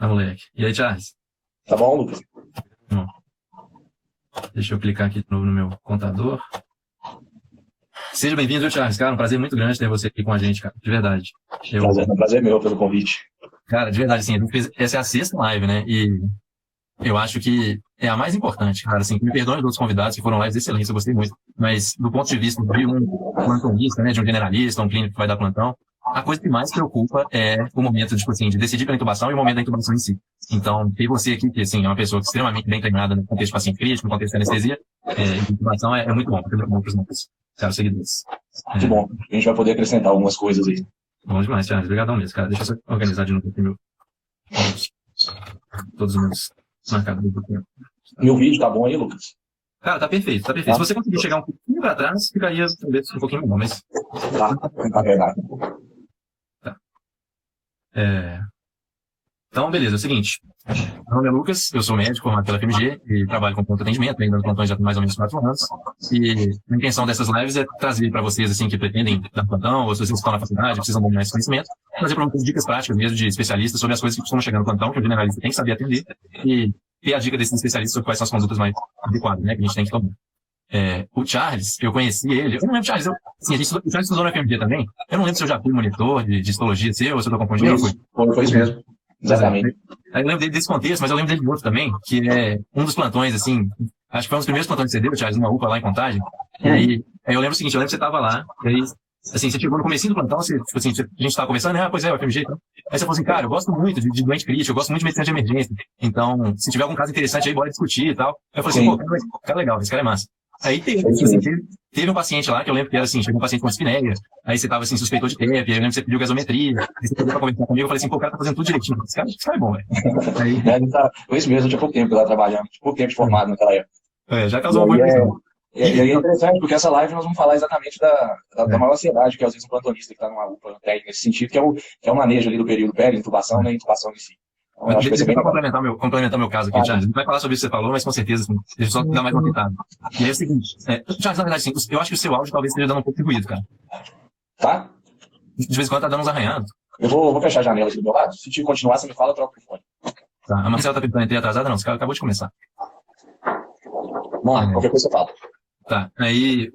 Ah, moleque. E aí, Charles? Tá bom, Lucas? Bom, deixa eu clicar aqui de novo no meu contador. Seja bem-vindo, viu, Charles? Cara, um prazer muito grande ter você aqui com a gente, cara. De verdade. Prazer meu pelo convite. Cara, de verdade, assim, essa é a sexta live, né? E eu acho que é a mais importante, cara. Assim, me perdoe os outros convidados que foram lives excelentes, eu gostei muito. Mas, do ponto de vista de um plantonista, né? De um generalista, um clínico que vai dar plantão, a coisa que mais preocupa é o momento, tipo assim, de decidir pela intubação e o momento da intubação em si. Então, ter você aqui, que assim, é uma pessoa extremamente bem treinada no contexto de paciente crítico, no contexto de anestesia, intubação é muito bom, muito bom para os nossos caros seguidores. Que bom. A gente vai poder acrescentar algumas coisas aí. Bom demais, Thiago. Obrigadão mesmo, cara. Deixa eu só organizar de novo aqui todos os meus marcadores do tempo. Meu vídeo tá bom aí, Lucas? Cara, tá perfeito, tá perfeito. Se você conseguir chegar um pouquinho para trás, ficaria talvez um pouquinho melhor, mas... Tá verdade. Tá. Então, beleza, é o seguinte. Meu nome é Lucas, eu sou médico formado pela FMG e trabalho com pronto atendimento, venho dando plantões já há mais ou menos 4 anos. E a intenção dessas lives é trazer para vocês, assim, que pretendem dar plantão, ou se vocês estão na faculdade, precisam dominar esse conhecimento, trazer para vocês dicas práticas mesmo de especialistas sobre as coisas que costumam chegar no plantão, que o generalista tem que saber atender, e ter a dica desses especialistas sobre quais são as condutas mais adequadas, né, que a gente tem que tomar. O Charles, eu conheci ele, eu não lembro, Charles, assim, o Charles estudou na FMG também, eu não lembro se eu já fui monitor de histologia seu, ou se eu estou confundindo, Foi isso mesmo. Exatamente. Aí eu lembro dele desse contexto, mas eu lembro dele de outro também, que é um dos plantões, assim, acho que foi um dos primeiros plantões que você deu, Charles, numa UPA lá em Contagem. E aí eu lembro o seguinte, eu lembro que você tava lá, e aí, assim, você chegou no comecinho do plantão, você, tipo assim, a gente tava conversando, né? Ah, pois é, o FMG, então. Aí você falou assim, cara, eu gosto muito de doente crítico, eu gosto muito de medicina de emergência. Então, se tiver algum caso interessante aí, bora discutir e tal. Aí eu falei assim, pô, cara legal, esse cara é massa. Aí teve um paciente lá, que eu lembro que era assim, chegou um paciente com dispneia, aí você tava assim, suspeitou de TEP, aí eu lembro que você pediu gasometria, aí você pediu pra conversar comigo, eu falei assim, pô, o cara tá fazendo tudo direitinho, esse cara é bom, velho. Aí... Foi isso mesmo, eu tinha pouco tempo lá trabalhando, tinha pouco tempo de formado naquela época. Já causou uma boa impressão. E aí é interessante, porque essa live nós vamos falar exatamente da maior ansiedade, que é às vezes um plantonista que está numa UPA técnica nesse sentido, que é o manejo ali do período pé-intubação, né, intubação em si. Então, acho que deixa eu complementar meu caso aqui, Charles. A gente vai falar sobre isso que você falou, mas com certeza, assim, deixa eu só dar mais uma pitada. E aí é o seguinte, Charles, na verdade, assim, eu acho que o seu áudio talvez esteja dando um pouco de ruído, cara. Tá? De vez em quando tá dando uns arranhados. Eu vou fechar a janela aqui do meu lado. Se te continuar, você me fala, eu troco o fone. Tá, a Marcela tá tentando entrar atrasada? Não, esse cara acabou de começar. Vamos lá, qualquer coisa você fala. Tá, aí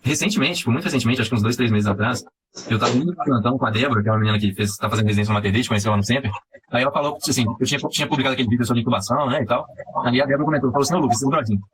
recentemente, muito recentemente, acho que uns 2, 3 meses atrás, eu tava indo pro plantão com a Débora, que é uma menina que tá fazendo residência no maternidade, conheceu ela no Center. Aí ela falou, assim, eu tinha publicado aquele vídeo sobre incubação, né, e tal. Aí a Débora comentou, falou assim, não, Lucas,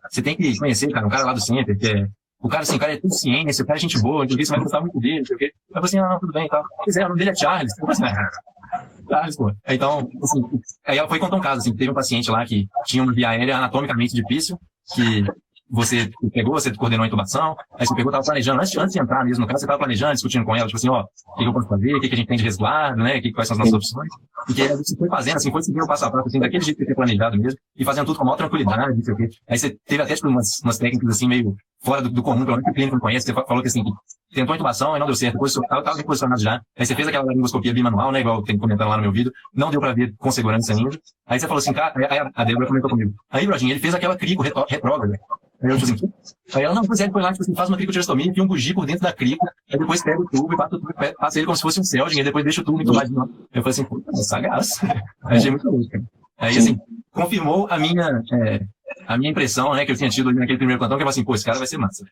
você tem que conhecer, cara, um cara lá do Center, que é... O cara, assim, o cara é tudo ciência, o cara é gente boa, você vai gostar muito dele, não sei o quê. Eu falei assim, não, tudo bem e tal. Pois é, o nome dele é Charles. Eu falei assim, Charles, pô. Então, assim, aí ela foi contar um caso, assim, teve um paciente lá que tinha uma via aérea anatomicamente difícil, que você pegou, você coordenou a intubação, aí você pegou, tava planejando, antes de entrar mesmo no caso, você tava planejando, discutindo com ela, tipo assim, ó, o que eu posso fazer, o que a gente tem de resguardo, né, quais são as nossas opções, e que aí você foi fazendo, assim, foi seguindo o passo a passo, assim, daquele jeito que você tinha planejado mesmo, e fazendo tudo com maior tranquilidade, não sei o quê. Aí você teve até, tipo, umas técnicas, assim, meio fora do comum, pelo menos que o clínico não conhece, você falou que, assim, tentou a intubação e não deu certo, tava bem posicionado já, aí você fez aquela laringoscopia bimanual, né, igual tem comentando lá no meu vídeo, não deu pra ver com segurança ainda, aí você falou assim, cara, aí a Débora comentou comigo, aí, Brodinho, ele fez aquela crico retrógrada. Aí eu, tipo assim, aí ela, não, pois é, ele foi lá, tipo assim, faz uma cricotirostomia, enfia um bugi por dentro da crico, aí depois pega o tubo e passa o tubo, passa ele como se fosse um Celgin, e depois deixa o tubo entubado de novo. Eu falei assim, puta, sagaz. Aí achei muito louco, cara. Aí, assim, confirmou a minha impressão, né, que eu tinha tido ali naquele primeiro plantão, que eu falei assim, pô, esse cara vai ser massa.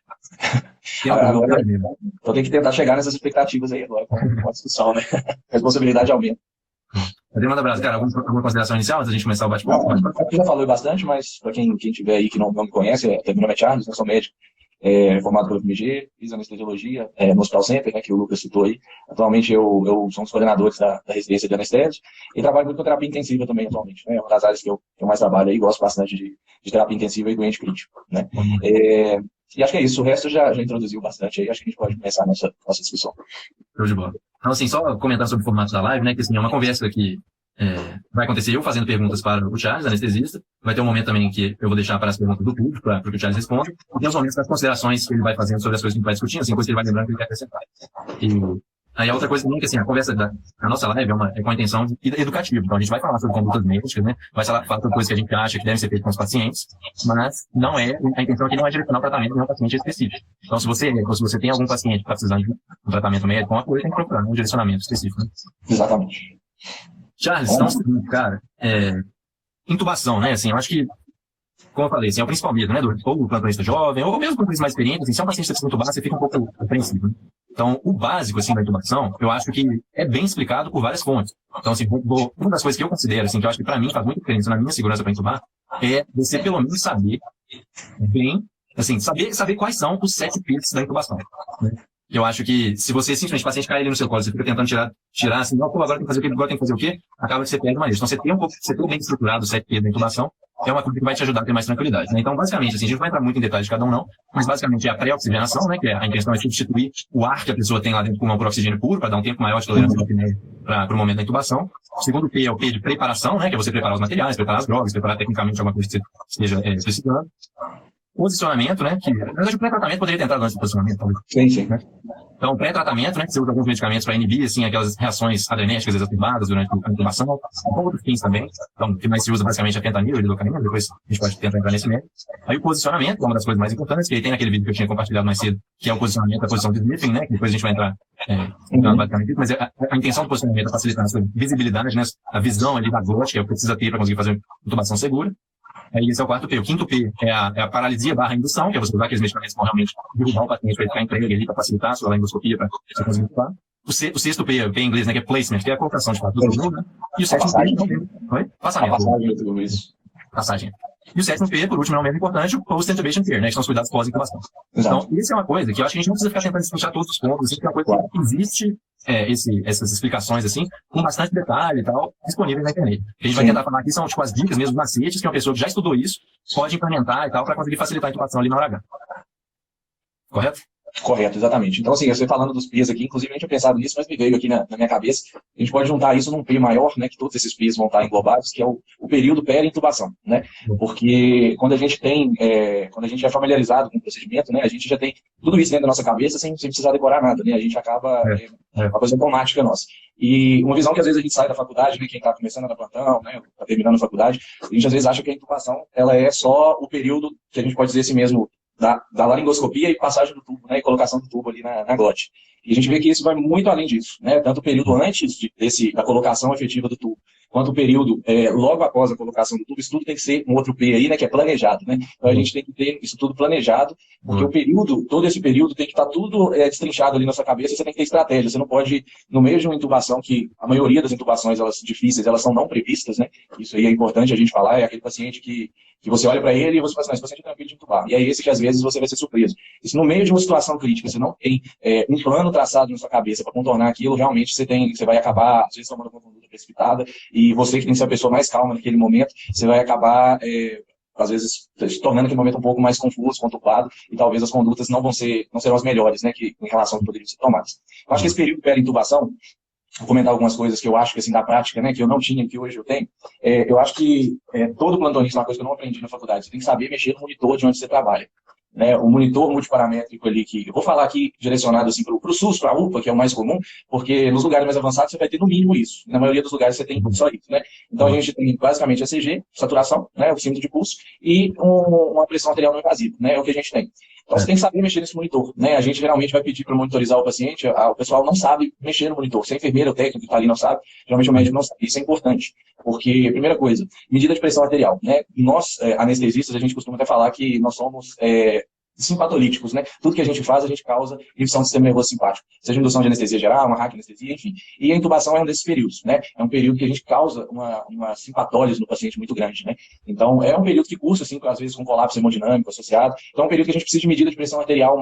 Agora, eu tenho que tentar chegar nessas expectativas aí agora, com a discussão, né? A responsabilidade aumenta. Adri, manda abraço, cara. Alguma consideração inicial antes da gente começar o bate-papo? Aqui já falou bastante, mas para quem tiver aí que não me conhece, meu nome é Charles, eu sou médico, formado pela FMG, fiz anestesiologia no Hospital Center, né, que o Lucas citou aí. Atualmente eu sou um dos coordenadores da residência de anestésia e trabalho muito com terapia intensiva também atualmente, né? É uma das áreas que eu mais trabalho aí, gosto bastante de terapia intensiva e doente crítico, né? E acho que é isso, o resto já introduziu bastante aí, acho que a gente pode começar a nossa discussão. Show de bola. Então, assim, só comentar sobre o formato da live, né, que assim, é uma conversa que vai acontecer eu fazendo perguntas para o Charles, anestesista, vai ter um momento também que eu vou deixar para as perguntas do público, para que o Charles responda, e tem os momentos das considerações que ele vai fazendo sobre as coisas que a gente vai discutindo, assim, coisas que ele vai lembrando que ele quer acrescentar. E aí a outra coisa também é que, assim, a nossa live é com a intenção educativa, então a gente vai falar sobre condutas médicas, né, vai falar sobre coisas que a gente acha que devem ser feitas com os pacientes, mas não é, a intenção aqui não é direcionar o tratamento de um paciente específico. Então, se você tem algum paciente que está precisando de um tratamento médico, uma coisa tem que procurar um direcionamento específico, né? Exatamente. Charles, então, cara, intubação, né? Assim, eu acho que, como eu falei, assim, é o principal medo, né? Ou o plantonista jovem, ou mesmo o plantonista mais experiente, assim, se é um paciente que precisa intubar, você fica um pouco apreensivo, né? Então, o básico, assim, da intubação, eu acho que é bem explicado por várias fontes. Então, assim, uma das coisas que eu considero, assim, que eu acho que para mim faz muita diferença na minha segurança para intubar, é você pelo menos saber bem, assim, saber quais são os 7 P's da intubação, né? Eu acho que se você simplesmente, o paciente cai ali no seu colo, você fica tentando tirar assim, não, pô, agora tem que fazer o quê, agora tem que fazer o quê, acaba que você perde uma vez. Então, você ter bem estruturado o 7 P's da intubação é uma coisa que vai te ajudar a ter mais tranquilidade, né? Então, basicamente, assim, a gente não vai entrar muito em detalhes de cada um, não, mas basicamente é a pré-oxigenação, né, que a intenção é substituir o ar que a pessoa tem lá dentro do pulmão por oxigênio puro, para dar um tempo maior de tolerância à apneia para o momento da intubação. O segundo P é o P de preparação, né, que é você preparar os materiais, preparar as drogas, preparar tecnicamente alguma coisa que você esteja precisando. Posicionamento, né, que, na verdade, o pré-tratamento poderia ter entrado antes do posicionamento, talvez. Sim. Né? Então, pré-tratamento, né, que você usa alguns medicamentos para inibir, assim, aquelas reações adrenérgicas exacerbadas durante a intubação, com outros fins também. Então, o que mais se usa basicamente é fentanil, lidocaína, depois a gente pode tentar entrar nesse método. Aí o posicionamento, que é uma das coisas mais importantes, que aí tem naquele vídeo que eu tinha compartilhado mais cedo, que é o posicionamento, a posição de Sniffing, né, que depois a gente vai entrar basicamente, mas a intenção do posicionamento é facilitar a sua visibilidade, né, a visão ali da glote, que é o que precisa ter para conseguir fazer uma intubação segura. Aí esse é o quarto P. O quinto P é a paralisia barra indução, que é você usar aqueles medicamentos que vão realmente derrubar o paciente para ele ficar entregue ali, para facilitar a sua laringoscopia, para você conseguir intubar. O sexto P é P em inglês, né, que é placement, que é a colocação de fato do tubo, né? E o sétimo P... Passagem. E o sétimo P, por último, não é o menos importante, o post-intubation care, né, que são os cuidados pós-intubação. Então, isso é uma coisa que eu acho que a gente não precisa ficar tentando explicar todos os pontos, assim, que é uma coisa que existe, essas explicações, assim, com bastante detalhe e tal, disponíveis na internet. O que a gente vai tentar falar aqui são, tipo, as dicas mesmo, macetes, que uma pessoa que já estudou isso pode implementar e tal, para conseguir facilitar a intubação ali na hora H. Correto? Correto, exatamente. Então, assim, você falando dos P's aqui, inclusive a gente tinha pensado nisso, mas me veio aqui na minha cabeça, a gente pode juntar isso num P maior, né, que todos esses P's vão estar englobados, que é o período pré-intubação, né? Porque quando a gente é familiarizado com o procedimento, né, a gente já tem tudo isso dentro da nossa cabeça sem precisar decorar nada, né? A gente acaba, uma coisa automática nossa. E uma visão que às vezes a gente sai da faculdade, né, quem está começando na plantão, né, está terminando a faculdade, a gente às vezes acha que a intubação, ela é só o período, que a gente pode dizer assim mesmo, da laringoscopia e passagem do tubo, né, e colocação do tubo ali na glote. E a gente vê que isso vai muito além disso, né, tanto o período antes da colocação efetiva do tubo, quanto o período logo após a colocação do tubo. Isso tudo tem que ser um outro P aí, né, que é planejado, né. Então a gente tem que ter isso tudo planejado, porque todo esse período tem que estar tudo destrinchado ali na sua cabeça, e você tem que ter estratégia. Você não pode, no meio de uma intubação, que a maioria das intubações, elas difíceis, elas são não previstas, né, isso aí é importante a gente falar, é aquele paciente que você olha para ele e você fala assim, não, esse paciente é tranquilo de intubar. E é esse que às vezes você vai ser surpreso. E se no meio de uma situação crítica você não tem um plano traçado na sua cabeça para contornar aquilo, realmente você vai acabar, às vezes, tomando uma conduta precipitada, e você que tem que ser a pessoa mais calma naquele momento, você vai acabar, às vezes, se tornando aquele momento um pouco mais confuso, conturbado, e talvez as condutas não serão as melhores, né, em relação ao que poderiam ser tomadas. Eu acho que esse período pré-intubação, vou comentar algumas coisas que eu acho que, assim, da prática, né, que eu não tinha, que hoje eu tenho. Eu acho que todo plantonista, uma coisa que eu não aprendi na faculdade, você tem que saber mexer no monitor de onde você trabalha. Né, o monitor multiparamétrico ali, que eu vou falar aqui direcionado assim, para o SUS, para a UPA, que é o mais comum, porque nos lugares mais avançados você vai ter no mínimo isso. Na maioria dos lugares você tem só isso. Né? Então a gente tem basicamente ECG, saturação, né, o símbolo de pulso, e uma pressão arterial não invasiva, né, é o que a gente tem. Então você tem que saber mexer nesse monitor. Né? A gente geralmente vai pedir para monitorizar o paciente, o pessoal não sabe mexer no monitor. Se a enfermeira ou técnico que está ali não sabe, geralmente o médico não sabe. Isso é importante, porque, primeira coisa, medida de pressão arterial. Né? Nós, anestesistas, a gente costuma até falar que nós somos simpatolíticos, né? Tudo que a gente faz, a gente causa inibição do sistema nervoso simpático. Seja indução de anestesia geral, uma raquianestesia, enfim. E a intubação é um desses períodos, né? É um período que a gente causa uma simpatólise no paciente muito grande, né? Então, é um período que cursa, assim, às vezes com colapso hemodinâmico associado. Então, é um período que a gente precisa de medida de pressão arterial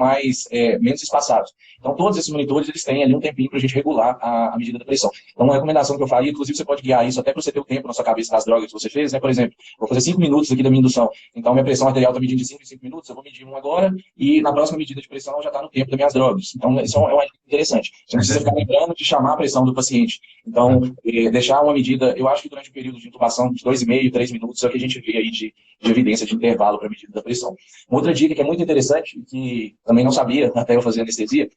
menos espaçados. Então, todos esses monitores, eles têm ali um tempinho para a gente regular a medida da pressão. Então, uma recomendação que eu faria, inclusive você pode guiar isso até para você ter o tempo na sua cabeça das drogas que você fez, né? Por exemplo, vou fazer 5 minutos aqui da minha indução. Então, minha pressão arterial está medindo de 5 em 5 minutos, eu vou medir um agora, e na próxima medida de pressão já está no tempo das minhas drogas. Então, isso é uma dica interessante. Você não precisa ficar lembrando de chamar a pressão do paciente. Então, deixar uma medida, eu acho que durante o período de intubação, de 2,5, 3 minutos, é o que a gente vê aí de evidência de intervalo para a medida da pressão. Uma outra dica que é muito interessante, que também não sabia até eu fazer anestesia,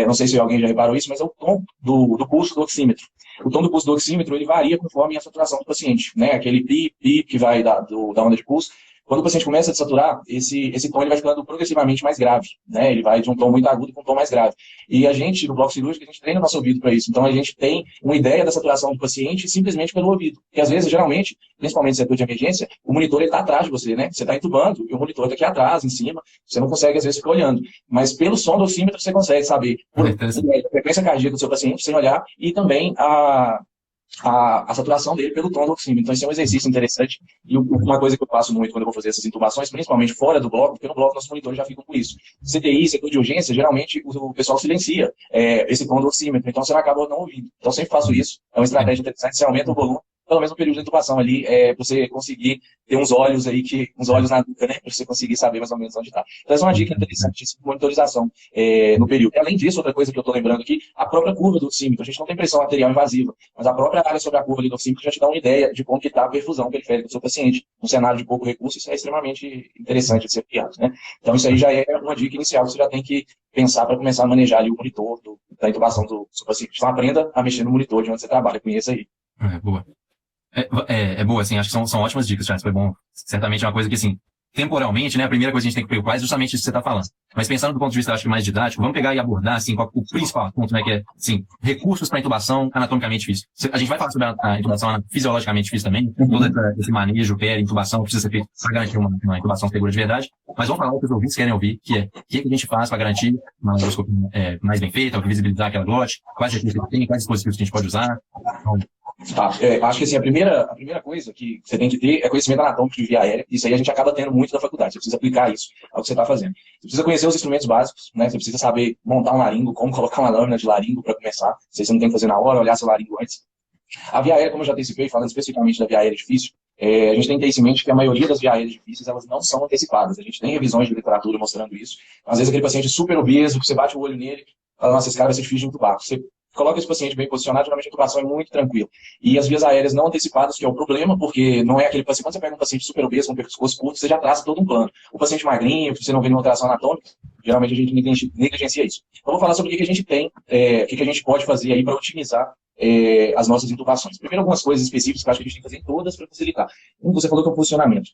não sei se alguém já reparou isso, mas é o tom do pulso do oxímetro. O tom do pulso do oxímetro, ele varia conforme a saturação do paciente, né? Aquele pi que vai da onda de pulso, Quando o paciente começa a desaturar, esse tom ele vai ficando progressivamente mais grave, né? Ele vai de um tom muito agudo para um tom mais grave. E a gente, no bloco cirúrgico, a gente treina o nosso ouvido para isso. Então, a gente tem uma ideia da saturação do paciente simplesmente pelo ouvido. Porque, às vezes, geralmente, principalmente no setor de emergência, o monitor está atrás de você, né? Você está entubando e o monitor está aqui atrás, em cima. Você não consegue, às vezes, ficar olhando. Mas, pelo som do oxímetro, você consegue saber a frequência cardíaca do seu paciente sem olhar e também a saturação dele pelo tom do oxímetro. Então, isso é um exercício interessante. E uma coisa que eu faço muito quando eu vou fazer essas intubações, principalmente fora do bloco, porque no bloco nossos monitores já ficam com isso. CTI, setor de urgência, geralmente o pessoal silencia esse tom do oxímetro. Então, você acaba não ouvindo. Então, eu sempre faço isso. É uma estratégia interessante. Você aumenta o volume, pelo menos no período de intubação ali, para você conseguir ter uns olhos aí, uns olhos na nuca, né? Para você conseguir saber mais ou menos onde está. Então, essa é uma dica interessantíssima de monitorização no período. E, além disso, outra coisa que eu estou lembrando aqui, a própria curva do oxímetro. A gente não tem pressão arterial invasiva, mas a própria área sobre a curva ali do oxímetro já te dá uma ideia de como que está a perfusão periférica do seu paciente. Um cenário de pouco recurso, isso é extremamente interessante de ser criado, né? Então, isso aí já é uma dica inicial que você já tem que pensar para começar a manejar ali o monitor da intubação do seu paciente. Então, aprenda a mexer no monitor de onde você trabalha, conheça aí. Boa. É boa, assim, acho que são ótimas dicas, Charles, foi bom. Certamente é uma coisa que, assim, temporalmente, né, a primeira coisa que a gente tem que preocupar é justamente isso que você está falando. Mas pensando do ponto de vista, acho que mais didático, vamos pegar e abordar, assim, o principal ponto, né, que é, assim, recursos para intubação anatomicamente difícil. A gente vai falar sobre a intubação fisiologicamente difícil também, todo esse manejo, intubação, precisa ser feito para garantir uma intubação segura de verdade. Mas vamos falar o que os ouvintes querem ouvir, que é o que a gente faz para garantir uma endoscopia mais bem feita, visibilizar aquela glote, quais recursos que tem, quais dispositivos que a gente pode usar. Então, acho que assim, a primeira coisa que você tem que ter é conhecimento anatômico de via aérea. Isso aí a gente acaba tendo muito na faculdade. Você precisa aplicar isso ao que você está fazendo. Você precisa conhecer os instrumentos básicos, né? Você precisa saber montar um laringo, como colocar uma lâmina de laringo para começar. Você não tem que fazer na hora, olhar seu laringo antes. A via aérea, como eu já antecipei, falando especificamente da via aérea difícil, a gente tem que ter isso em mente que a maioria das via aéreas difíceis, elas não são antecipadas. A gente tem revisões de literatura mostrando isso. Às vezes aquele paciente super obeso, que você bate o olho nele, fala, nossa, esse cara vai ser difícil de intubar. Você coloca esse paciente bem posicionado, geralmente a intubação é muito tranquila. E as vias aéreas não antecipadas, que é o problema, porque não é aquele paciente, quando você pega um paciente super obeso, com pescoço curto, você já traça todo um plano. O paciente magrinho, que você não vê nenhuma alteração anatômica, geralmente a gente negligencia isso. Então, vou falar sobre o que a gente tem, o que a gente pode fazer aí para otimizar as nossas intubações. Primeiro, algumas coisas específicas que eu acho que a gente tem que fazer em todas para facilitar. Você falou que é o posicionamento.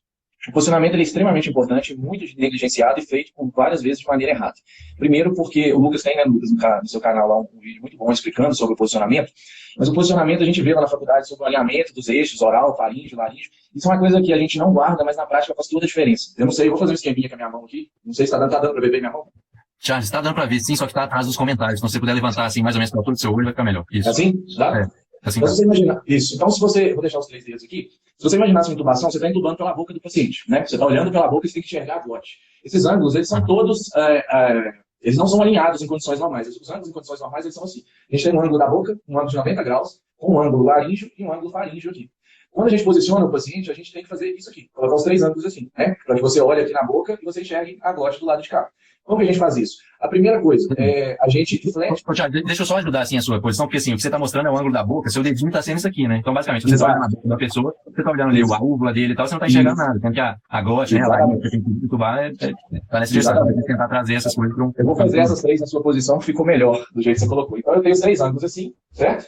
O posicionamento é extremamente importante, muito negligenciado e feito por várias vezes de maneira errada. Primeiro porque o Lucas tem, né, Lucas, no seu canal lá um vídeo muito bom explicando sobre o posicionamento, mas o posicionamento a gente vê lá na faculdade sobre o alinhamento dos eixos, oral, faríngeo, laríngeo. Isso é uma coisa que a gente não guarda, mas na prática faz toda a diferença. Eu não sei, eu vou fazer um esqueminha com a minha mão aqui, não sei se tá dando para ver bem minha mão. Charles, está dando para ver sim, só que está atrás dos comentários. Então, se você puder levantar assim, mais ou menos para a altura do seu olho, vai ficar melhor. Isso. Assim? Dá? Assim, então, se você imaginar, isso. Então, se você, vou deixar os 3 dedos aqui, se você imaginasse uma intubação, você está intubando pela boca do paciente, né? Você está olhando pela boca e você tem que enxergar a glote. Esses ângulos, eles são todos, eles não são alinhados em condições normais. Os ângulos em condições normais, eles são assim. A gente tem um ângulo da boca, um ângulo de 90 graus, um ângulo laríngeo e um ângulo faríngeo aqui. Quando a gente posiciona o paciente, a gente tem que fazer isso aqui, colocar os 3 ângulos assim, né? Para que você olhe aqui na boca e você enxergue a glote do lado de cá. Como que a gente faz isso? A primeira coisa, a gente reflete... Deixa eu só ajudar assim a sua posição, porque assim, o que você está mostrando é o ângulo da boca, seu dedinho está sendo isso aqui, né? Então, basicamente, você está olhando na boca da pessoa, você está olhando ali a úvula dele e tal, você não está enxergando nada. Tanto que a glote, né, a que tem que entubar, está nessa direção. Você tem que tentar trazer essas coisas para um... Eu vou fazer essas 3 na sua posição, que ficou melhor do jeito que você colocou. Então, eu tenho os 3 ângulos assim, certo?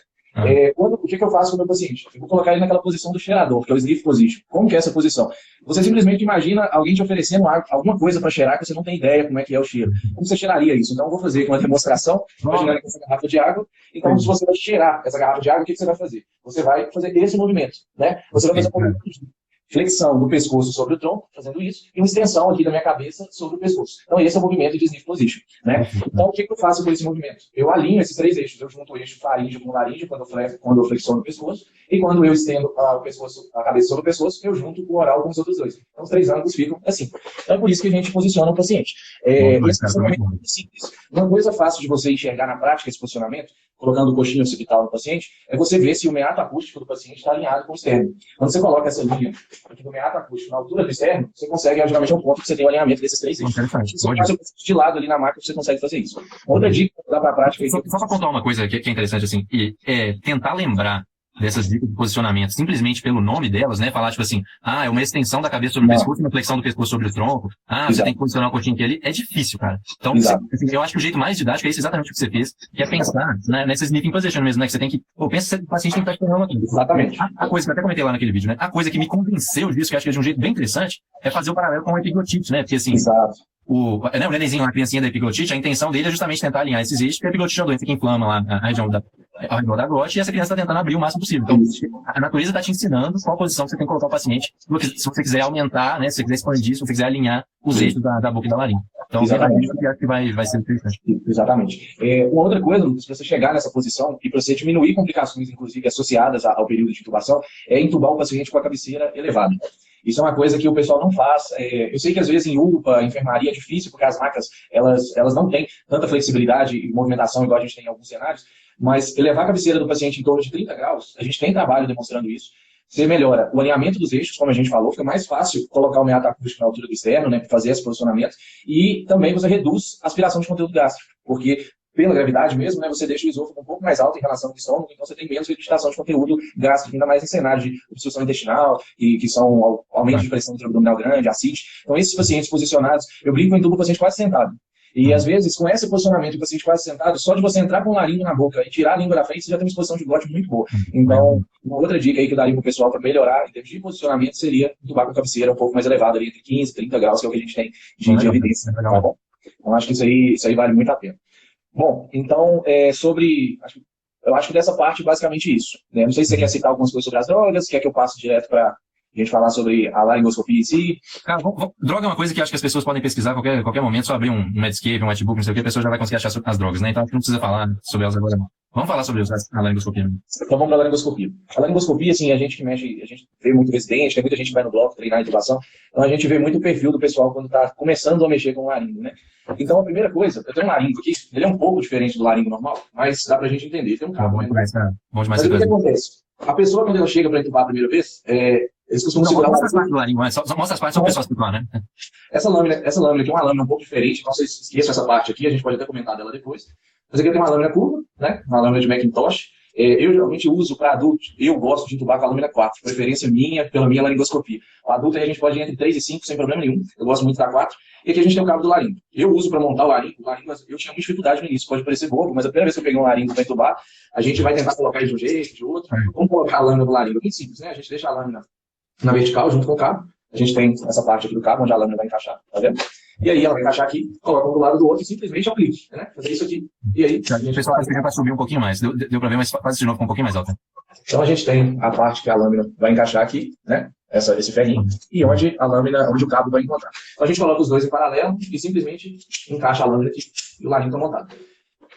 O que eu faço com o meu paciente? Eu vou colocar ele naquela posição do cheirador, que é o sniff position. Como que é essa posição? Você simplesmente imagina alguém te oferecendo alguma coisa para cheirar que você não tem ideia como é que é o cheiro. Como você cheiraria isso? Então eu vou fazer aqui uma demonstração, imaginando essa garrafa de água. Então, se você vai cheirar essa garrafa de água, o que você vai fazer? Você vai fazer esse movimento, né? Você vai fazer um movimento de flexão do pescoço sobre o tronco, fazendo isso, e uma extensão aqui da minha cabeça sobre o pescoço. Então, esse é o movimento de sniff position, né? Então, o que eu faço com esse movimento? Eu alinho esses 3 eixos. Eu junto o eixo faríngeo com laríngeo quando eu flexiono o pescoço, e quando eu estendo a cabeça sobre o pescoço, eu junto o oral com os outros 2. Então, os 3 ângulos ficam assim. Então, é por isso que a gente posiciona o paciente. Esse posicionamento é muito simples. Uma coisa fácil de você enxergar na prática esse posicionamento, colocando o coxinho occipital no paciente, é você ver se o meato acústico do paciente está alinhado com o externo. Quando você coloca essa linha aqui do meato acústico na altura do externo, você consegue, geralmente é um ponto que você tem o alinhamento desses 3 eixos. Se você faz de lado ali na máquina, você consegue fazer isso. Outra dica que dá para a prática... Só para contar uma coisa que é interessante, assim, é tentar lembrar dessas dicas de posicionamento, simplesmente pelo nome delas, né? Falar, tipo assim, é uma extensão da cabeça sobre o pescoço, uma flexão do pescoço sobre o tronco. Você tem que posicionar o coxinho aqui ali. É difícil, cara. Então, assim, eu acho que o jeito mais didático é isso, exatamente o que você fez, que é pensar, né, nessa sniffing position mesmo, né? Que você tem que, pensa que o paciente tem que estar esperando aqui. Exatamente. A coisa que eu até comentei lá naquele vídeo, né? A coisa que me convenceu disso, que eu acho que é de um jeito bem interessante, é fazer o paralelo com o epiglotite, né? Porque assim, Exato. o nenenzinho, a criancinha da epiglotite, a intenção dele é justamente tentar alinhar esses eixos, porque a epiglotite é uma doença que inflama lá a região ao redor da glote, e essa criança está tentando abrir o máximo possível. Então, a natureza está te ensinando qual posição você tem que colocar o paciente, se você quiser aumentar, né? Se você quiser expandir, se você quiser alinhar os eixos da boca e da laringe. Então, isso que acho que vai ser interessante. Exatamente. Uma outra coisa, Lucas, para você chegar nessa posição e para você diminuir complicações, inclusive, associadas ao período de intubação, é intubar o paciente com a cabeceira elevada. Isso é uma coisa que o pessoal não faz. Eu sei que às vezes em UPA, enfermaria é difícil, porque as macas, elas não têm tanta flexibilidade e movimentação igual a gente tem em alguns cenários, mas elevar a cabeceira do paciente em torno de 30 graus, a gente tem trabalho demonstrando isso. Você melhora o alinhamento dos eixos, como a gente falou, fica mais fácil colocar o meato acústico na altura do externo, né, para fazer esse posicionamento, e também você reduz a aspiração de conteúdo gástrico, porque pela gravidade mesmo, né, você deixa o esôfago um pouco mais alto em relação ao estômago, então você tem menos regurgitação de conteúdo gástrico, ainda mais em cenários de obstrução intestinal, que são aumento de pressão intraabdominal grande, ascite. Então, esses pacientes posicionados, eu brinco em tubo o paciente quase sentado. E, às vezes, com esse posicionamento do paciente quase sentado, só de você entrar com o laringo na boca e tirar a língua da frente, você já tem uma exposição de glote muito boa. Então, uma outra dica aí que eu daria para o pessoal para melhorar em termos de posicionamento seria entubar com a cabeceira um pouco mais elevada, ali entre 15 e 30 graus, que é o que a gente tem de evidência. Tá bom? Então, acho que isso aí vale muito a pena. Bom, então, eu acho que dessa parte, basicamente isso. Né? Não sei se você quer citar algumas coisas sobre as drogas, quer que eu passe direto para a gente falar sobre a laringoscopia em si. Cara, droga é uma coisa que acho que as pessoas podem pesquisar a qualquer momento, só abrir um Medscape, um Whitebook, não sei o que, a pessoa já vai conseguir achar as drogas, né? Então, não precisa falar sobre elas agora, não. Vamos falar sobre a laringoscopia. Então vamos para a laringoscopia. A laringoscopia, assim, a gente vê muito residente, tem muita gente que vai no bloco treinar intubação, então a gente vê muito o perfil do pessoal quando está começando a mexer com o laringo, né? Então a primeira coisa, eu tenho um laringo aqui, ele é um pouco diferente do laringo normal, mas dá pra gente entender, tem um cabo. Bom demais, cara. Bom demais. Mas o que acontece? A pessoa, quando ela chega para intubar a primeira vez, eles costumam segurar... Mostra as partes do laringo, mostra as partes só o pessoal explicar, né? Essa lâmina aqui é uma lâmina um pouco diferente, então vocês esqueçam essa parte aqui, a gente pode até comentar dela depois. Mas aqui tem uma lâmina curva, né? Uma lâmina de Macintosh. Eu geralmente uso para adulto, eu gosto de intubar com a lâmina 4, preferência minha, pela minha laringoscopia. O adulto aí a gente pode ir entre 3 e 5 sem problema nenhum, eu gosto muito da 4. E aqui a gente tem o cabo do laringo. Eu uso para montar o laringo, eu tinha muita dificuldade no início, pode parecer bobo, mas a primeira vez que eu peguei um laringo para intubar, a gente vai tentar colocar ele de um jeito, de outro. Vamos colocar a lâmina do laringo, é muito simples, né? A gente deixa a lâmina na vertical junto com o cabo, a gente tem essa parte aqui do cabo onde a lâmina vai encaixar, tá vendo? E aí ela vai encaixar aqui, coloca um do lado do outro e simplesmente é um clique, né? Fazer isso aqui. E aí... O pessoal está pedindo para subir um pouquinho mais. Deu para ver, mas faz isso de novo com um pouquinho mais alto. Então a gente tem a parte que a lâmina vai encaixar aqui, né? Esse ferrinho, e onde o cabo vai encontrar. Então a gente coloca os dois em paralelo e simplesmente encaixa a lâmina aqui e o laringo está montado.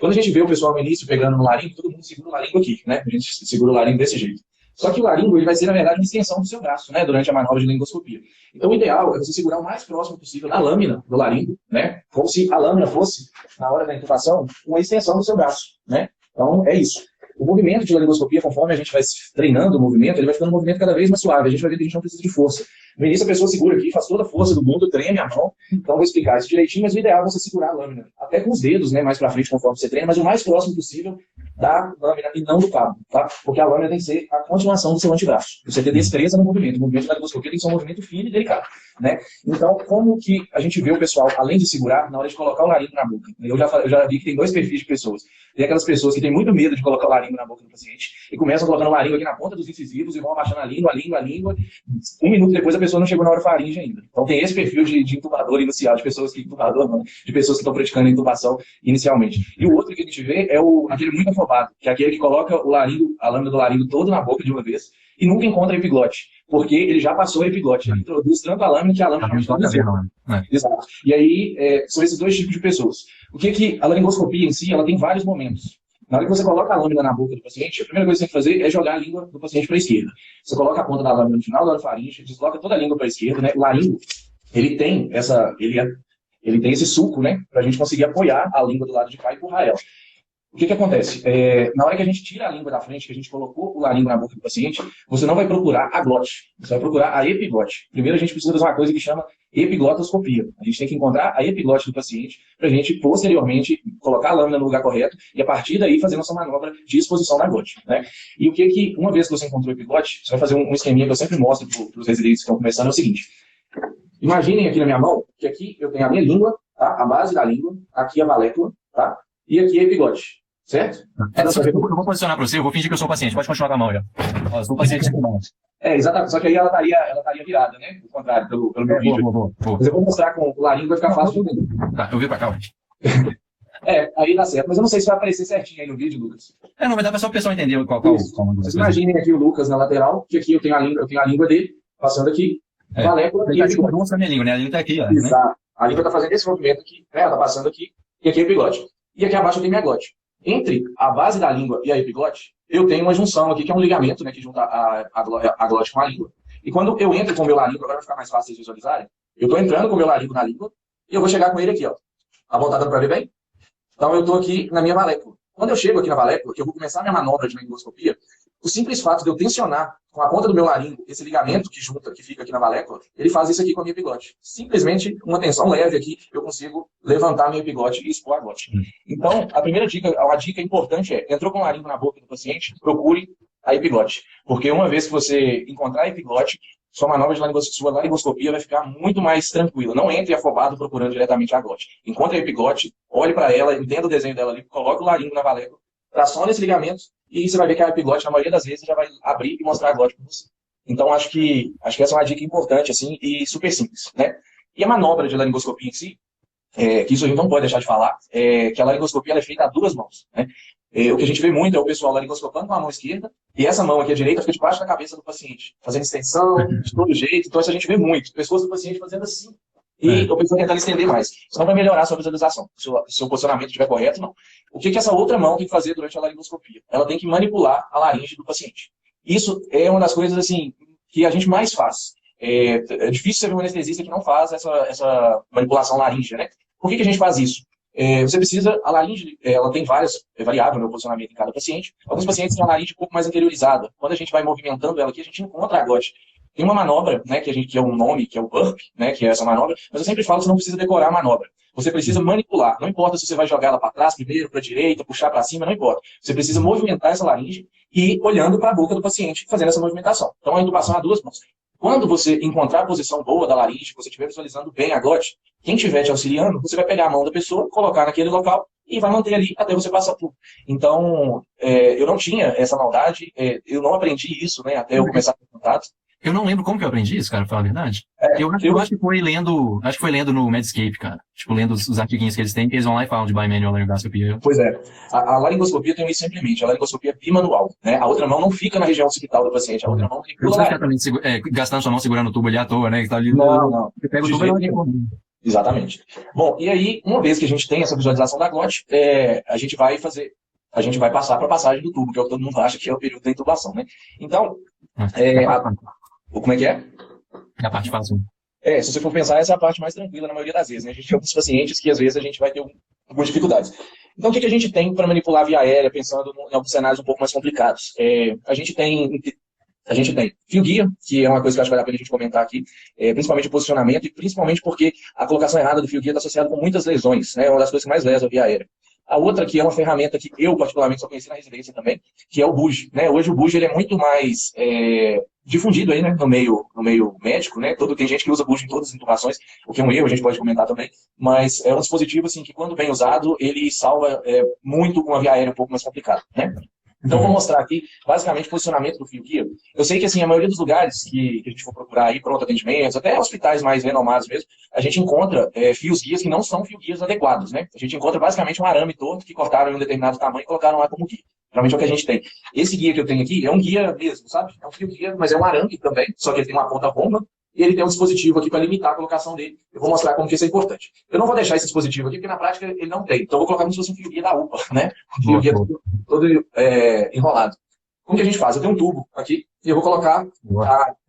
Quando a gente vê o pessoal no início pegando no laringo, todo mundo segura o laringo aqui, né? A gente segura o laringo desse jeito. Só que o laringo ele vai ser, na verdade, uma extensão do seu braço, né, durante a manobra de laringoscopia. Então, o ideal é você segurar o mais próximo possível da lâmina do laringo, né, como se a lâmina fosse, na hora da intubação, uma extensão do seu braço, né. Então, é isso. O movimento de laringoscopia, conforme a gente vai treinando o movimento, ele vai ficando um movimento cada vez mais suave. A gente vai ver que a gente não precisa de força. No início, a pessoa segura aqui, faz toda a força do mundo, treme a mão. Então, vou explicar isso direitinho, mas o ideal é você segurar a lâmina, até com os dedos, né, mais para frente, conforme você treina, mas o mais próximo possível da lâmina e não do cabo, tá? Porque a lâmina tem que ser a continuação do seu antebraço. Você ter destreza no movimento. O movimento da laringoscopia tem que ser um movimento fino e delicado, né? Então, como que a gente vê o pessoal, além de segurar, na hora de colocar o laringo na boca? Eu já vi que tem dois perfis de pessoas. Tem aquelas pessoas que têm muito medo de colocar o laringo na boca do paciente e começam colocando o laringo aqui na ponta dos incisivos e vão abaixando a língua. Um minuto depois a pessoa não chegou na orofaringe ainda. Então tem esse perfil de intubador inicial, de pessoas que estão praticando a intubação inicialmente. E o outro que a gente vê é aquele muito afobado, que é aquele que coloca o laringo, a lâmina do laringo todo na boca de uma vez e nunca encontra a epiglote, porque ele já passou a epiglote. Ele introduz tanto a lâmina que a lâmina já está. Exato. E aí são esses dois tipos de pessoas. O que a laringoscopia em si, ela tem vários momentos. Na hora que você coloca a lâmina na boca do paciente, a primeira coisa que você tem que fazer é jogar a língua do paciente para a esquerda. Você coloca a ponta da lâmina no final da orofaringe, desloca toda a língua para a esquerda, né? O laringo, ele tem esse sulco, né? Para a gente conseguir apoiar a língua do lado de cá e empurrar ela. O que acontece? Na hora que a gente tira a língua da frente, que a gente colocou o laringo na boca do paciente, você não vai procurar a glote, você vai procurar a epiglote. Primeiro a gente precisa fazer uma coisa que chama epiglotoscopia. A gente tem que encontrar a epiglote do paciente para a gente, posteriormente, colocar a lâmina no lugar correto e, a partir daí, fazer nossa manobra de exposição na glote, né? E uma vez que você encontrou o epiglote, você vai fazer um esqueminha que eu sempre mostro para os residentes que estão começando, é o seguinte. Imaginem aqui na minha mão, que aqui eu tenho a minha língua, tá? A base da língua, aqui a valécula, tá? E aqui a epiglote. certo? Eu vou posicionar para você, eu vou fingir que eu sou o paciente. Pode continuar com a mão, já. Ó, eu sou o paciente de mão. Exatamente. Só que aí ela estaria virada, né? Do contrário, pelo meu vídeo. Boa. Mas eu vou mostrar com o laringo, vai ficar fácil de entender. Tá, eu vi pra cá, ó. Aí dá certo. Mas eu não sei se vai aparecer certinho aí no vídeo, Lucas. Não vai dar pra só o pessoal entender qual Vocês imaginem aqui o Lucas na lateral, que aqui eu tenho a língua dele, passando aqui. Valécula aqui. Ele tá tipo duas com a minha língua, né? A língua tá aqui, ó. Exato. Né? A língua tá fazendo esse movimento aqui, né? Ela tá passando aqui, e aqui é o epiglote. E aqui abaixo eu tenho minha glote. Entre a base da língua e a epiglote, eu tenho uma junção aqui, que é um ligamento, né? Que junta a glote com a língua. E quando eu entro com o meu laringo, agora vai ficar mais fácil vocês visualizarem, eu tô entrando com o meu laringo na língua, e eu vou chegar com ele aqui, ó. A mão tá dando pra ver bem? Então, eu estou aqui na minha valécula. Quando eu chego aqui na valécula, que eu vou começar a minha manobra de laringoscopia, o simples fato de eu tensionar com a ponta do meu laringo esse ligamento que fica aqui na valécula, ele faz isso aqui com a minha epiglote. Simplesmente uma tensão leve aqui, eu consigo levantar a minha epiglote e expor a glote. Então, a primeira dica, uma dica importante é, entrou com o laringo na boca do paciente, procure a epiglote. Porque uma vez que você encontrar a epiglote, sua manobra de laringoscopia vai ficar muito mais tranquila. Não entre afobado procurando diretamente a glote. Encontre a epiglote, olhe para ela, entenda o desenho dela ali, coloque o laringo na valécula, tracione esse ligamento e você vai ver que a epiglote, na maioria das vezes, já vai abrir e mostrar a glote para você. Então, acho que essa é uma dica importante assim, e super simples, né? E a manobra de laringoscopia em si, que isso a gente não pode deixar de falar, que a laringoscopia ela é feita a duas mãos, né? O que a gente vê muito é o pessoal laringoscopando com a mão esquerda e essa mão aqui à direita fica debaixo da cabeça do paciente, fazendo extensão de todo jeito. Então, isso a gente vê muito. Pessoas do paciente fazendo assim. E o pessoal tentando estender mais. Isso não vai melhorar a sua visualização. Se o seu posicionamento estiver correto, não. O que essa outra mão tem que fazer durante a laringoscopia? Ela tem que manipular a laringe do paciente. Isso é uma das coisas assim que a gente mais faz. É difícil você ver um anestesista que não faz essa manipulação laríngea, né? Por que a gente faz isso? Você precisa, a laringe, ela tem várias variáveis no posicionamento em cada paciente. Alguns pacientes têm a laringe um pouco mais interiorizada. Quando a gente vai movimentando ela aqui, a gente encontra a glote. Tem uma manobra, né, que é um nome, que é o burp, né, que é essa manobra, mas eu sempre falo que você não precisa decorar a manobra. Você precisa manipular. Não importa se você vai jogar ela para trás primeiro, para a direita, puxar para cima, não importa. Você precisa movimentar essa laringe e ir olhando para a boca do paciente, fazendo essa movimentação. Então, a intubação é a duas mãos. Quando você encontrar a posição boa da laringe, você estiver visualizando bem a glote, quem estiver te auxiliando, você vai pegar a mão da pessoa, colocar naquele local e vai manter ali até você passar tudo. Então, eu não tinha essa maldade, eu não aprendi isso, né, até eu começar a ter contato. Eu não lembro como que eu aprendi isso, cara, pra falar a verdade. Eu acho que foi lendo no Medscape, cara. Tipo, lendo os artiguinhos que eles têm, que eles vão lá e falam de bimanual laringoscopia. Pois é. A laringoscopia tem isso simplesmente, a laringoscopia é bimanual, né? A outra mão não fica na região occipital do paciente, a outra mão fica lá. Você fica também gastando sua mão segurando o tubo ali à toa, né? Que tá ali não. Você pega o tubo e não. Exatamente. Bom, e aí, uma vez que a gente tem essa visualização da glote, a gente vai passar para a passagem do tubo, que é o que todo mundo acha que é o período da intubação, né? Então, como é que é? É a parte fácil. Se você for pensar, essa é a parte mais tranquila na maioria das vezes, né? A gente tem alguns pacientes que às vezes a gente vai ter algumas dificuldades. Então, o que a gente tem para manipular a via aérea, pensando em alguns cenários um pouco mais complicados? A gente tem fio guia, que é uma coisa que eu acho que vale a pena a gente comentar aqui, principalmente o posicionamento, e principalmente porque a colocação errada do fio guia está associada com muitas lesões, né? É uma das coisas que mais lesa a via aérea. A outra que é uma ferramenta que eu particularmente só conheci na residência também, que é o buge, né? Hoje o buge ele é muito mais difundido aí, né? no meio médico, né? Tem gente que usa buge em todas as intubações, o que é um erro, a gente pode comentar também, mas é um dispositivo assim que quando bem usado, ele salva muito com a via aérea um pouco mais complicada, né? Então, eu vou mostrar aqui, basicamente, o posicionamento do fio guia. Eu sei que, assim, a maioria dos lugares que a gente for procurar aí, pronto atendimentos, até hospitais mais renomados mesmo, a gente encontra fios guias que não são fio guias adequados, né? A gente encontra, basicamente, um arame torto que cortaram em um determinado tamanho e colocaram lá como guia. Geralmente é o que a gente tem. Esse guia que eu tenho aqui é um guia mesmo, sabe? É um fio guia, mas é um arame também, só que ele tem uma ponta romba, e ele tem um dispositivo aqui para limitar a colocação dele. Eu vou mostrar como que isso é importante. Eu não vou deixar esse dispositivo aqui, porque na prática ele não tem. Então eu vou colocar como se fosse um fio guia da UPA, né? Um fio guia todo enrolado. Como que a gente faz? Eu tenho um tubo aqui, e eu vou colocar, vou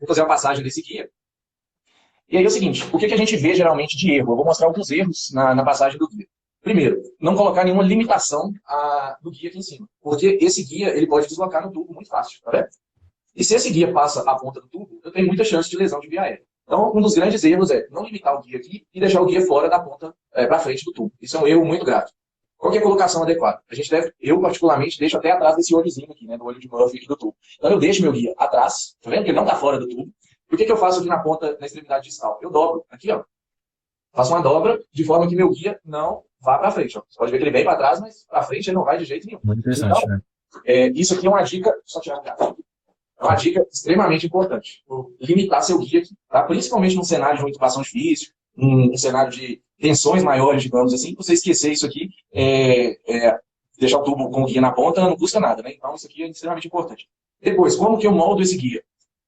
fazer a passagem desse guia. E aí é o seguinte, o que a gente vê geralmente de erro? Eu vou mostrar alguns erros na passagem do guia. Primeiro, não colocar nenhuma limitação do guia aqui em cima. Porque esse guia ele pode deslocar no tubo muito fácil, tá vendo? E se esse guia passa a ponta do tubo, eu tenho muita chance de lesão de via aérea. Então, um dos grandes erros é não limitar o guia aqui e deixar o guia fora da ponta para frente do tubo. Isso é um erro muito grave. Qual que é a colocação adequada? Eu particularmente deixo até atrás desse olhozinho aqui, né, do olho de Murphy aqui do tubo. Então eu deixo meu guia atrás, tá vendo que ele não está fora do tubo. E o que eu faço aqui na ponta, na extremidade distal? Eu dobro aqui, ó. Faço uma dobra de forma que meu guia não vá para frente. Ó. Você pode ver que ele vem para trás, mas para frente ele não vai de jeito nenhum. Muito interessante, Então, né? isso aqui é uma dica, só tirar a cara. É uma dica extremamente importante. Limitar seu guia aqui, tá? Principalmente num cenário de uma intubação difícil, um cenário de tensões maiores, digamos assim, você esquecer isso aqui, deixar o tubo com o guia na ponta não custa nada, né? Então isso aqui é extremamente importante. Depois, como que eu moldo esse guia?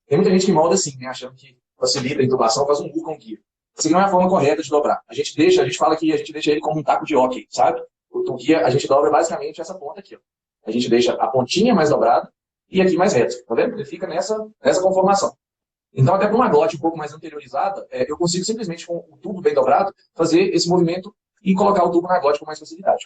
Tem muita gente que molda assim, né? Achando que facilita a intubação, faz um burro com o guia. Isso aqui não é a forma correta de dobrar. A gente fala que a gente deixa ele como um taco de hóquei, sabe? O guia, a gente dobra basicamente essa ponta aqui, ó. A gente deixa a pontinha mais dobrada e aqui mais reto, tá vendo? Ele fica nessa conformação. Então, até para uma glote um pouco mais anteriorizada, eu consigo simplesmente, com o tubo bem dobrado, fazer esse movimento e colocar o tubo na glote com mais facilidade.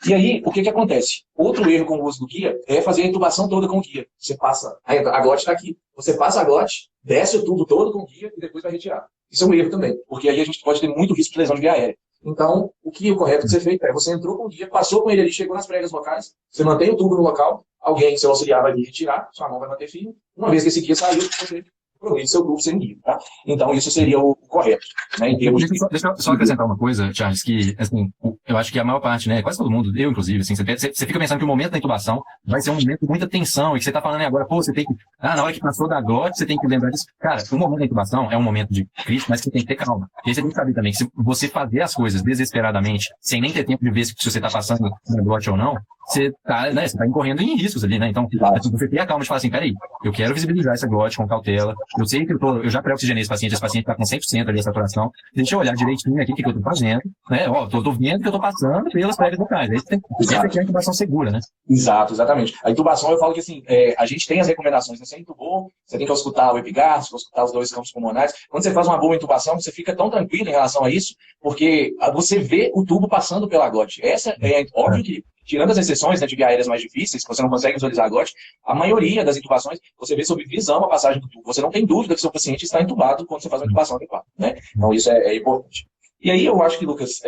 E aí, o que acontece? Outro erro com o uso do guia é fazer a intubação toda com o guia. Você passa, a glote está aqui, você passa a glote, desce o tubo todo com o guia e depois vai retirar. Isso é um erro também, porque aí a gente pode ter muito risco de lesão de via aérea. Então, o que o correto de ser feito é, você entrou com o guia, passou com ele ali, chegou nas pregas locais, você mantém o tubo no local, alguém, seu auxiliar, vai vir retirar, sua mão vai manter firme. Uma vez que esse guia saiu, você progride seu tubo sem guia, tá? Então, isso seria o correto, né? Em termos Deixa eu só acrescentar uma coisa, Charles, que, assim, eu acho que a maior parte, né, quase todo mundo, eu inclusive, assim, você fica pensando que o momento da intubação vai ser um momento de muita tensão, e que você tá falando agora, pô, você tem que, na hora que passou da glote, você tem que lembrar disso. Cara, o momento da intubação é um momento de crítico, mas que tem que ter calma. E aí você tem que saber também que se você fazer as coisas desesperadamente, sem nem ter tempo de ver se você tá passando na glote ou não, você tá incorrendo em riscos ali, né? Então, você tem a calma de falar assim, peraí, eu quero visibilizar essa glote com cautela, eu sei que eu já pré-oxigenei esse paciente tá com 100% ali a saturação, deixa eu olhar direitinho aqui o que eu tô fazendo, né? Ó, tô vendo que eu tô passando pelas pregas locais. Aí essa aqui é a intubação segura, né? Exato, exatamente. A intubação, eu falo que assim, a gente tem as recomendações, né? Você intubou, você tem que auscultar o epigástrico, auscultar os 2 campos pulmonares. Quando você faz uma boa intubação, você fica tão tranquilo em relação a isso, porque você vê o tubo passando pela glote. Essa é óbvio que, tirando as exceções, né, de via aéreas mais difíceis, que você não consegue visualizar a glote, a maioria das intubações, você vê sob visão a passagem do tubo. Você não tem dúvida que seu paciente está intubado quando você faz uma intubação adequada, né? Então isso é importante. E aí eu acho que, Lucas,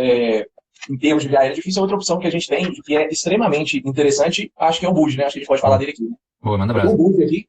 em termos de via aérea difícil, outra opção que a gente tem, que é extremamente interessante, acho que é o BUD, né? Acho que a gente pode falar dele aqui. Né? Boa, manda abraço. O BUD aqui,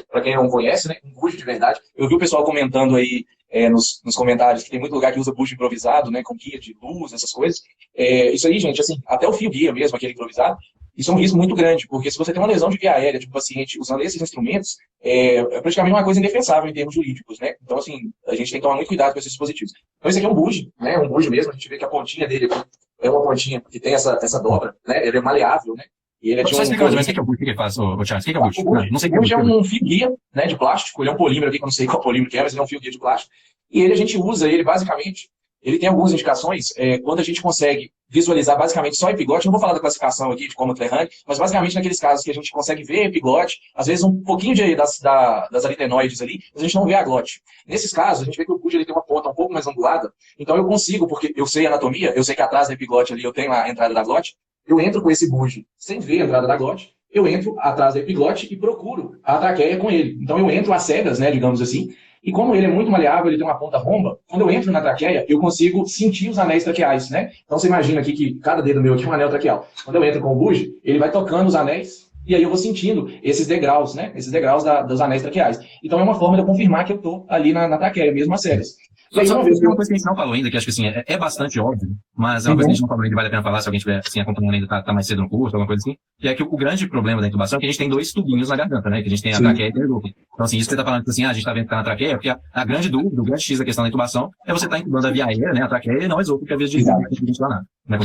para quem não conhece, né? Um BUD de verdade. Eu vi o pessoal comentando aí nos comentários que tem muito lugar que usa BUD improvisado, né? Com guia de luz, essas coisas. Isso aí, gente, assim, até o fio guia mesmo, aquele improvisado, isso é um risco muito grande, porque se você tem uma lesão de via aérea de um paciente usando esses instrumentos, é praticamente uma coisa indefensável em termos jurídicos, né? Então, assim, a gente tem que tomar muito cuidado com esses dispositivos. Então, esse aqui é um BUD, né? Um BUD mesmo, a gente vê que a pontinha dele aqui é uma pontinha que tem essa dobra, né? Ele é maleável, né? E ele é Só explicar mais ou menos o que é o BUD, o que ele faz, ô Charles? O que é o BUD? Não sei o que é o BUD. O BUD é um fio guia, né, de plástico, ele é um polímero aqui, que eu não sei qual polímero que é, mas ele é um fio guia de plástico. E a gente usa ele basicamente, ele tem algumas indicações, quando a gente consegue visualizar basicamente só epiglote, não vou falar da classificação aqui de como Clerran, mas basicamente naqueles casos que a gente consegue ver epiglote, às vezes um pouquinho das aritenoides ali, mas a gente não vê a glote. Nesses casos, a gente vê que o BUD ele tem uma ponta um pouco mais angulada, então eu consigo, porque eu sei anatomia, eu sei que atrás da epiglote ali eu tenho a entrada da glote, eu entro com esse BUD sem ver a entrada da glote, eu entro atrás da epiglote e procuro a traqueia com ele. Então eu entro às cegas, né, digamos assim, e como ele é muito maleável, ele tem uma ponta romba, quando eu entro na traqueia, eu consigo sentir os anéis traqueais, né? Então você imagina aqui que cada dedo meu aqui é um anel traqueal. Quando eu entro com o BUD, ele vai tocando os anéis, e aí eu vou sentindo esses degraus, né? Esses degraus dos anéis traqueais. Então é uma forma de eu confirmar que eu estou ali na traqueia, mesmo às cegas. Só uma coisa que a gente não falou ainda, que acho que assim, é bastante óbvio, mas é uma coisa que a gente não falou ainda, vale a pena falar se alguém estiver assim, acompanhando ainda, tá mais cedo no curso, alguma coisa assim, que é que o grande problema da intubação é que a gente tem 2 tubinhos na garganta, né? Que a gente tem a traqueia e a interlúculo. Então, assim, isso que você tá falando, assim, a gente tá vendo que tá na traqueia, porque a grande dúvida, o grande X da questão da intubação é você tá intubando a via aérea, né? A traqueia e não o esôfago, que é a via de ventilar nada.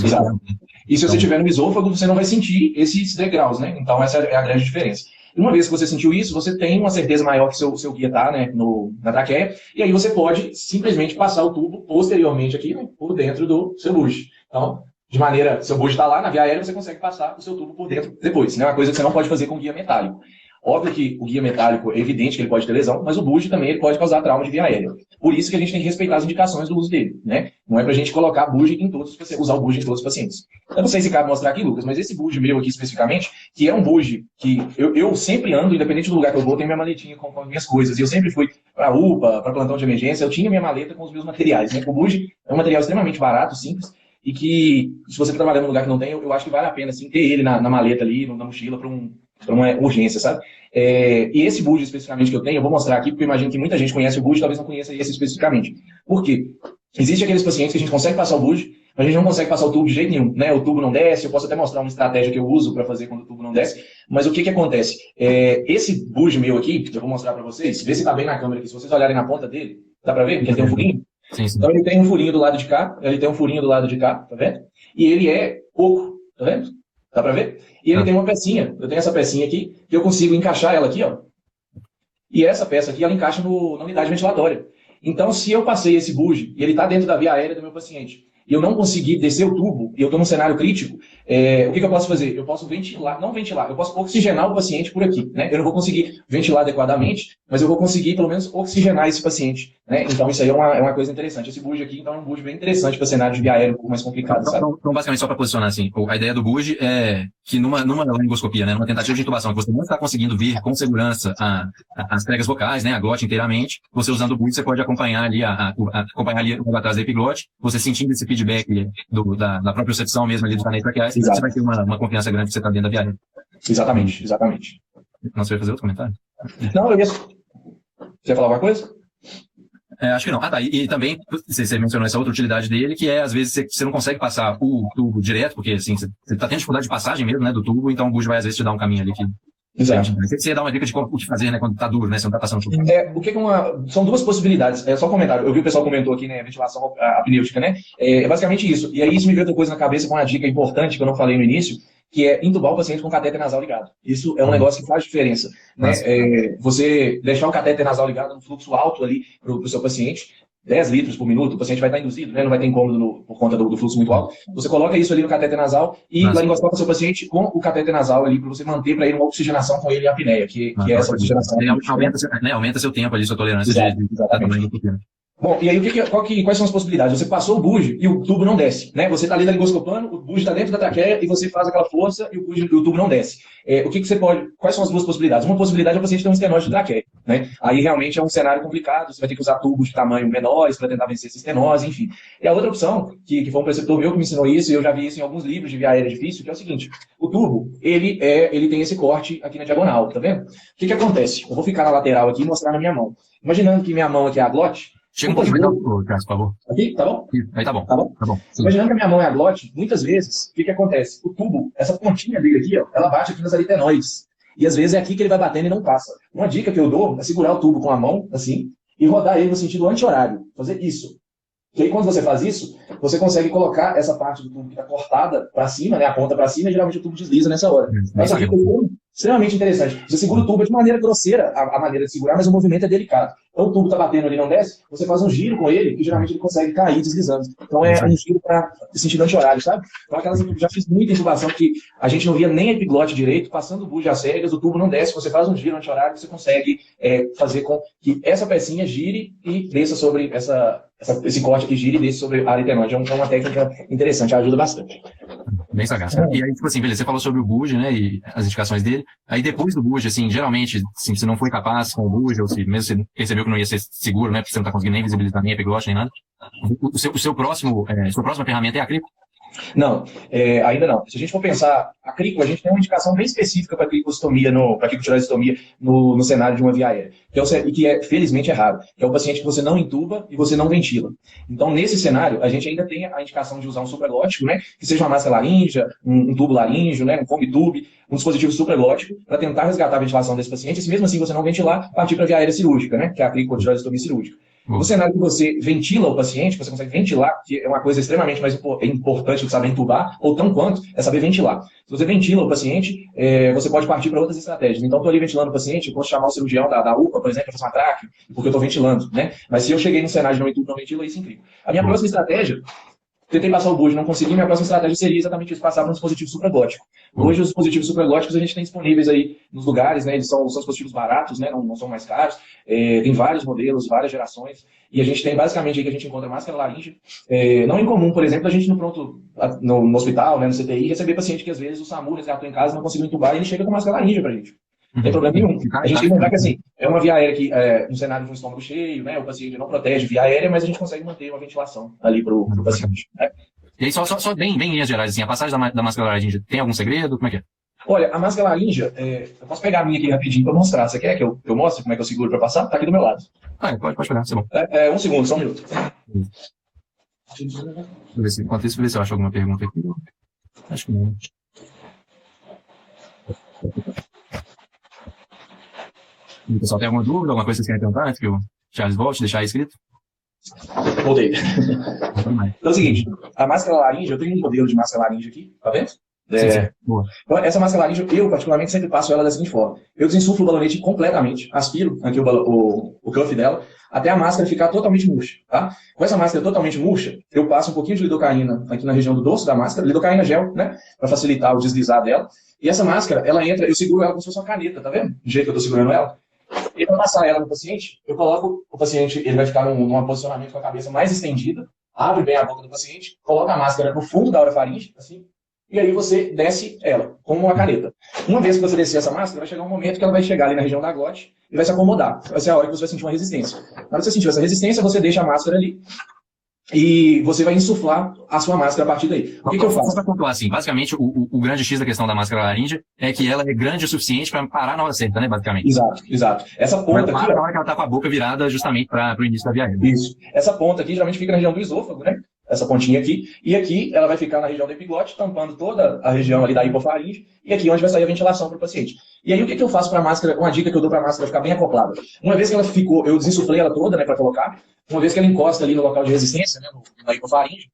E se você tiver no esôfago, você não vai sentir esses degraus, né? Então, essa é a grande diferença. Uma vez que você sentiu isso, você tem uma certeza maior que seu guia está, né, na traqueia, e aí você pode simplesmente passar o tubo posteriormente aqui, né, por dentro do seu BUD. Então, de maneira, seu BUD está lá na via aérea, você consegue passar o seu tubo por dentro depois. Né, uma coisa que você não pode fazer com guia metálico. Óbvio que o guia metálico é evidente que ele pode ter lesão, mas o BUD também ele pode causar trauma de via aérea. Por isso que a gente tem que respeitar as indicações do uso dele, né? Não é pra gente colocar BUD em todos os pacientes, usar o BUD em todos os pacientes. Eu não sei se cabe mostrar aqui, Lucas, mas esse BUD meu aqui especificamente, que é um BUD que eu sempre ando, independente do lugar que eu vou, tenho minha maletinha com as minhas coisas. E eu sempre fui pra UPA, pra plantão de emergência, eu tinha minha maleta com os meus materiais, né? O BUD é um material extremamente barato, simples, e que, se você tá trabalhando num lugar que não tem, eu acho que vale a pena, assim, ter ele na maleta ali, na mochila, pra uma urgência, sabe? E esse BUD especificamente que eu tenho, eu vou mostrar aqui, porque eu imagino que muita gente conhece o BUD, talvez não conheça esse especificamente. Por quê? Existem aqueles pacientes que a gente consegue passar o BUD, a gente não consegue passar o tubo de jeito nenhum, né? O tubo não desce, eu posso até mostrar uma estratégia que eu uso para fazer quando o tubo não desce, mas o que acontece? Esse buje meu aqui, que eu vou mostrar para vocês, vê se tá bem na câmera aqui, se vocês olharem na ponta dele, dá para ver? Porque ele tem um furinho. Sim, sim. Então ele tem um furinho do lado de cá, ele tem um furinho do lado de cá, tá vendo? E ele é oco, tá vendo? Dá para ver? E ele tem uma pecinha, eu tenho essa pecinha aqui, que eu consigo encaixar ela aqui, ó. E essa peça aqui, ela encaixa na unidade ventilatória. Então, se eu passei esse buje e ele está dentro da via aérea do meu paciente, e eu não consegui descer o tubo, e eu estou num cenário crítico, o que eu posso fazer? Eu posso ventilar, não ventilar, eu posso oxigenar o paciente por aqui, né? Eu não vou conseguir ventilar adequadamente, mas eu vou conseguir, pelo menos, oxigenar esse paciente, né? Então, isso aí é uma coisa interessante. Esse buje aqui, então, é um buje bem interessante para cenário de via aérea um pouco mais complicado, sabe? Então, basicamente, só para posicionar assim, a ideia do buje é que numa laringoscopia, né, numa tentativa de intubação, que você não está conseguindo vir com segurança as pregas vocais, né, a glote inteiramente, você usando o buje, você pode acompanhar ali, acompanhar ali atrás da epiglote, você sentindo esse feedback da própria percepção mesmo ali dos canais traqueais, você vai ter uma confiança grande que você está dentro da via aérea. Exatamente, exatamente. Não, você vai fazer outro comentário? Não, eu ia... Você ia falar alguma coisa? Acho que não. Tá. E também, você mencionou essa outra utilidade dele, que é, às vezes, você não consegue passar o tubo direto, porque, assim, você tá tendo dificuldade de passagem mesmo, né, do tubo, então o buje vai, às vezes, te dar um caminho ali que... Exato. Você ia dar uma dica de o que fazer, né, quando tá duro, né, você não tá passando tubo. São duas possibilidades. Só um comentário. Eu vi o pessoal comentou aqui, né, ventilação apnêutica, né? É basicamente isso. E aí isso me veio outra coisa na cabeça com uma dica importante que eu não falei no início, que é entubar o paciente com catéter nasal ligado. Isso é um negócio que faz diferença, né? Você deixar o catéter nasal ligado no fluxo alto ali pro seu paciente, 10 litros por minuto, o paciente vai estar induzido, né? Não vai ter incômodo por conta do fluxo muito alto. Você coloca isso ali no catéter nasal e laringoscopa o seu paciente com o catéter nasal ali, para você manter para ele uma oxigenação com ele e a apneia, que é essa oxigenação. Aumenta seu tempo ali, sua tolerância Exatamente. Bom, e aí quais são as possibilidades? Você passou o buje e o tubo não desce, né? Você está ali laringoscopando, o buje está dentro da traqueia e você faz aquela força e o tubo não desce. Quais são as duas possibilidades? Uma possibilidade é o paciente ter um estenose de traqueia, né? Aí realmente é um cenário complicado, você vai ter que usar tubos de tamanho menores para tentar vencer essa estenose, enfim. E a outra opção, que foi um preceptor meu que me ensinou isso, e eu já vi isso em alguns livros de via aérea difícil, que é o seguinte: o tubo, ele tem esse corte aqui na diagonal, tá vendo? O que acontece? Eu vou ficar na lateral aqui e mostrar na minha mão. Imaginando que minha mão aqui é a glote. Chega um pouco mais alto, Carlos, por favor. Aqui, tá bom? Aí tá bom. Tá bom? Tá bom. Imaginando que a minha mão é a glote, muitas vezes, o que acontece? O tubo, essa pontinha dele aqui, ó, ela bate aqui nas aritenoides. E às vezes é aqui que ele vai batendo e não passa. Uma dica que eu dou é segurar o tubo com a mão, assim, e rodar ele no sentido anti-horário. Fazer isso. E aí, quando você faz isso, você consegue colocar essa parte do tubo que está cortada para cima, né, a ponta para cima, e geralmente o tubo desliza nessa hora. Essa dica é extremamente interessante. Você segura o tubo de maneira grosseira, a maneira de segurar, mas o movimento é delicado. Então o tubo está batendo ali e não desce, você faz um giro com ele, que geralmente ele consegue cair deslizando. Então é um giro para sentido anti-horário, sabe? Então já fiz muita intubação que a gente não via nem a epiglote direito, passando o buje às cegas, o tubo não desce, você faz um giro anti-horário, você consegue fazer com que essa pecinha gire e desça sobre esse corte aqui, gire e desça sobre a aritenoide. É uma técnica interessante, ajuda bastante. Bem sagaz. E aí, tipo assim, beleza, você falou sobre o buje, né, e as indicações dele. Aí depois do buje, assim, geralmente, assim, se não foi capaz com o buje, ou se mesmo você percebeu que não ia ser seguro, né, porque você não tá conseguindo nem visibilizar nem a epiglote, nem nada, sua próxima ferramenta é a crico? Não, ainda não. Se a gente for pensar, a crico, a gente tem uma indicação bem específica para para cricotiroidectomia no cenário de uma via aérea, que felizmente é raro, que é o paciente que você não intuba e você não ventila. Então, nesse cenário, a gente ainda tem a indicação de usar um supraglótico, né, que seja uma máscara laríngea, um tubo laríngeo, né, um foam tube, um dispositivo supraglótico, para tentar resgatar a ventilação desse paciente, e se mesmo assim você não ventilar, partir para a via aérea cirúrgica, né, que é a cricotiroidectomia cirúrgica. No cenário que você ventila o paciente, você consegue ventilar, que é uma coisa extremamente mais importante de saber intubar, ou tão quanto, é saber ventilar. Se você ventila o paciente, você pode partir para outras estratégias. Então, estou ali ventilando o paciente, eu posso chamar o cirurgião da UPA, por exemplo, para fazer uma traque, porque eu estou ventilando, né? Mas se eu cheguei no cenário de não intubo, não ventilo, aí sim incrível. A minha próxima estratégia, tentei passar o buje, não consegui, minha próxima estratégia seria exatamente isso, passar para um dispositivo supraglótico. Hoje, os dispositivos supraglóticos a gente tem disponíveis aí nos lugares, né? Eles são dispositivos baratos, né? Não são mais caros. Tem vários modelos, várias gerações. E a gente tem basicamente aí que a gente encontra máscara laríngea. Não é incomum, por exemplo, a gente no hospital, né, no CTI, receber paciente que às vezes o SAMU resgatou em casa, não conseguiu entubar e ele chega com máscara laríngea pra gente. Não tem problema nenhum. A gente tem que lembrar que assim, é uma via aérea que, no cenário de um estômago cheio, né? O paciente não protege via aérea, mas a gente consegue manter uma ventilação ali pro paciente, né? E aí, só bem em linhas gerais, assim, a passagem da máscara laríngea tem algum segredo? Como é que é? Olha, a máscara laríngea, eu posso pegar a minha aqui rapidinho para mostrar. Você quer que eu mostre como é que eu seguro para passar? Tá aqui do meu lado. Pode pegar, tá bom. Um segundo, só um minuto. Deixa eu ver se, enquanto isso, ver se eu acho alguma pergunta aqui. Acho que não. O pessoal tem alguma dúvida, alguma coisa que vocês querem perguntar antes que o Charles volte, deixar aí escrito? Voltei. Então é o seguinte, a máscara laringe, eu tenho um modelo de máscara laringe aqui, tá vendo? Sim. Boa. Então, essa máscara laringe, eu particularmente sempre passo ela da seguinte forma. Eu desinsuflo o balonete completamente, aspiro aqui o cuff dela, até a máscara ficar totalmente murcha, tá? Com essa máscara totalmente murcha, eu passo um pouquinho de lidocaína aqui na região do dorso da máscara, lidocaína gel, né? Para facilitar o deslizar dela. E essa máscara, ela entra, eu seguro ela como se fosse uma caneta, tá vendo? Do jeito que eu tô segurando ela. E para passar ela no paciente, eu coloco o paciente, ele vai ficar num posicionamento com a cabeça mais estendida, abre bem a boca do paciente, coloca a máscara no fundo da orofaringe, assim, e aí você desce ela, como uma caneta. Uma vez que você descer essa máscara, vai chegar um momento que ela vai chegar ali na região da glote e vai se acomodar. Vai ser a hora que você vai sentir uma resistência. Na hora que você sentir essa resistência, você deixa a máscara ali e você vai insuflar a sua máscara a partir daí. O que eu faço? Só para pontuar assim, basicamente, o grande X da questão da máscara laríngea é que ela é grande o suficiente para parar na hora certa, né, basicamente. Exato. Essa ponta aqui... Na hora que ela tá com a boca virada justamente para o início da via aérea. Isso. Essa ponta aqui geralmente fica na região do esôfago, né? Essa pontinha aqui, e aqui ela vai ficar na região do epiglote, tampando toda a região ali da hipofaringe, e aqui onde vai sair a ventilação para o paciente. E aí o que eu faço para a máscara, uma dica que eu dou para a máscara ficar bem acoplada. Uma vez que ela ficou, eu desinsuflei ela toda, né, para colocar, uma vez que ela encosta ali no local de resistência, né, na hipofaringe,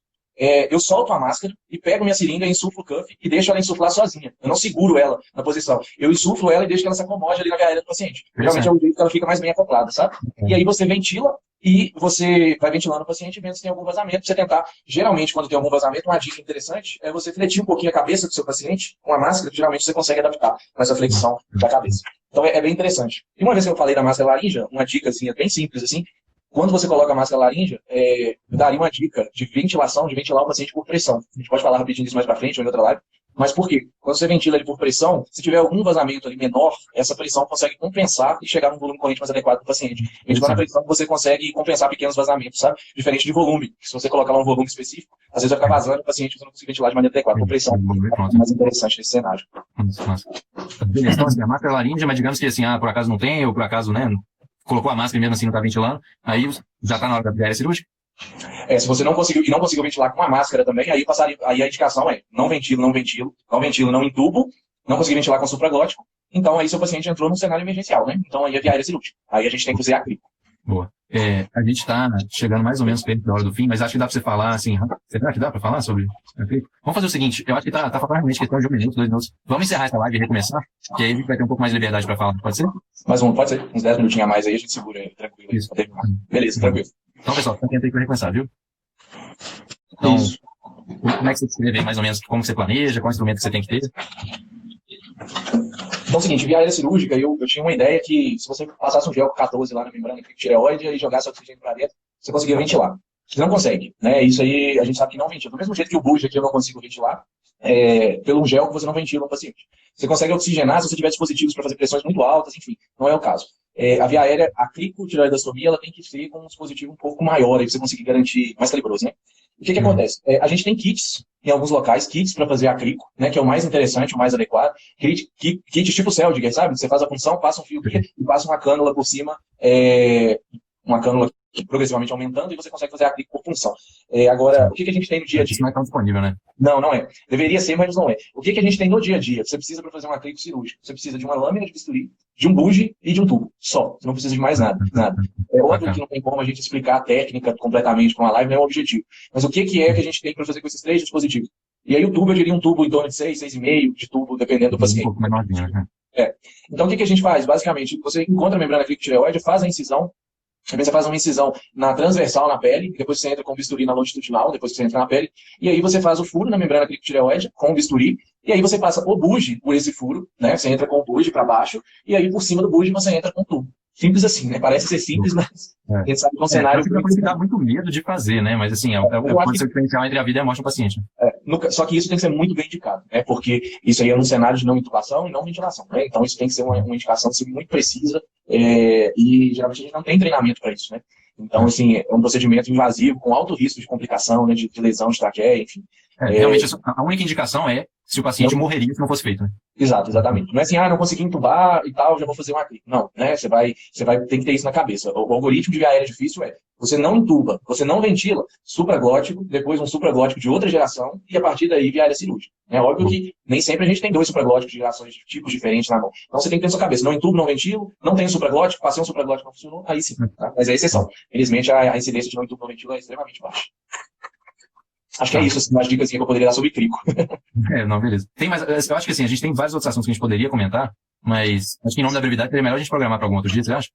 eu solto a máscara e pego minha seringa, insuflo o cuff e deixo ela insuflar sozinha. Eu não seguro ela na posição. Eu insuflo ela e deixo que ela se acomode ali na via aérea do paciente. Geralmente é o jeito que ela fica mais bem acoplada, sabe? E aí você ventila e você vai ventilando o paciente vendo se tem algum vazamento. Pra você tentar, geralmente, quando tem algum vazamento, uma dica interessante é você fletir um pouquinho a cabeça do seu paciente com a máscara, que geralmente você consegue adaptar com essa flexão da cabeça. Então é bem interessante. E uma vez que eu falei da máscara laríngea, uma dicazinha bem simples assim, quando você coloca a máscara laríngea, eu daria uma dica de ventilação, de ventilar o paciente por pressão. A gente pode falar rapidinho disso mais pra frente ou em outra live. Mas por quê? Quando você ventila ele por pressão, se tiver algum vazamento ali menor, essa pressão consegue compensar e chegar num volume corrente mais adequado para o paciente. Ventilando a pressão, você consegue compensar pequenos vazamentos, sabe? Diferente de volume. Se você colocar lá um volume específico, às vezes vai ficar vazando e o paciente você não consegue ventilar de maneira adequada. Com pressão é mais interessante nesse cenário. Beleza. Então, assim, a máscara laríngea, mas digamos que assim, por acaso não tem, ou por acaso, né, colocou a máscara e mesmo assim não está ventilando, aí já está na hora da via aérea cirúrgica? Se você não conseguiu ventilar com a máscara também, aí a indicação é não ventilo, não entubo, não consegui ventilar com supraglótico, então aí seu paciente entrou num cenário emergencial, né? Então aí a via aérea cirúrgica. Aí a gente tem que fazer a clínica. Boa. A gente está chegando mais ou menos perto da hora do fim, mas acho que dá para você falar assim. Será que dá para falar sobre a clínica? Vamos fazer o seguinte, eu acho que tá faltando realmente questão de 1 minuto, 2 minutos. Vamos encerrar essa live e recomeçar, que aí a gente vai ter um pouco mais de liberdade para falar, pode ser? Pode ser, uns 10 minutinhos a mais aí, a gente segura aí, tranquilo. Isso. Beleza, tranquilo. Então, pessoal, tenta aí para recomeçar, viu? Então, isso. Como é que você descreve aí mais ou menos como você planeja, qual instrumento que você tem que ter? Então é o seguinte, via aérea cirúrgica, eu tinha uma ideia que se você passasse um gel 14 lá na membrana tireoide e jogasse oxigênio para dentro, você conseguia ventilar. Você não consegue, né? Isso aí a gente sabe que não ventila. Do mesmo jeito que o bujo aqui eu não consigo ventilar, pelo gel que você não ventila no paciente. Você consegue oxigenar se você tiver dispositivos para fazer pressões muito altas, enfim, não é o caso. A via aérea, a cricotireoidostomia, ela tem que ser com um dispositivo um pouco maior, aí pra você conseguir garantir mais calibroso, né? O que acontece? A gente tem kits, em alguns locais, kits para fazer a crico, né, que é o mais interessante, o mais adequado. Kits tipo Seldinger, sabe? Você faz a punção, passa um fio e passa uma cânula por cima, uma cânula progressivamente aumentando, e você consegue fazer a crico por punção. Agora, o que a gente tem no dia a dia? Isso não é tão disponível, né? Não é. Deveria ser, mas não é. O que a gente tem no dia a dia? Você precisa para fazer uma crico cirúrgica. Você precisa de uma lâmina de bisturi, de um buge e de um tubo. Só. Você não precisa de mais nada. É óbvio que não tem como a gente explicar a técnica completamente com a live, não é o objetivo. Mas o que é que a gente tem para fazer com esses 3 dispositivos? E aí o tubo, eu diria um tubo em torno de 6, 6,5 de tubo, dependendo do paciente. Um pouco menorzinho, né? Então o que a gente faz? Basicamente, você encontra a membrana cricotireoide, faz a incisão. Depois você faz uma incisão na transversal na pele, depois você entra com o bisturi na longitudinal, depois você entra na pele, e aí você faz o furo na membrana cricotireoide com o bisturi, e aí você passa o buge por esse furo, né? Você entra com o buge para baixo, e aí por cima do buge você entra com o tubo. Simples assim, né? Parece ser simples, mas a gente sabe que é um cenário... Você dá muito medo de fazer, né? Mas assim, pode ser o diferencial entre a vida e a morte do paciente. Só que isso tem que ser muito bem indicado, né? Porque isso aí é um cenário de não intubação e não ventilação, né? Então isso tem que ser uma indicação assim, muito precisa, e geralmente a gente não tem treinamento para isso, né? Então, assim, é um procedimento invasivo, com alto risco de complicação, né? De lesão de traqueia, enfim. Realmente, a única indicação é se o paciente morreria se não fosse feito, né? Exatamente. Não é assim, não consegui entubar e tal, já vou fazer uma clínica. Não, né? Você vai tem que ter isso na cabeça. O algoritmo de via aérea difícil Você não intuba, você não ventila, supraglótico, depois um supraglótico de outra geração, e a partir daí via área cirúrgica. É óbvio que nem sempre a gente tem 2 supraglóticos de gerações de tipos diferentes na mão. Então você tem que ter na sua cabeça, não intubo, não ventilo, não tem supraglótico, passei um supraglótico, não funcionou, aí sim. Tá? Mas é exceção. Felizmente a incidência de não intubo, não ventilo é extremamente baixa. Acho que é isso, assim, umas dicas que eu poderia dar sobre crico. Não, beleza. Tem mais, eu acho que assim, a gente tem vários outros assuntos que a gente poderia comentar, mas acho que em nome da brevidade seria melhor a gente programar para algum outro dia, você acha?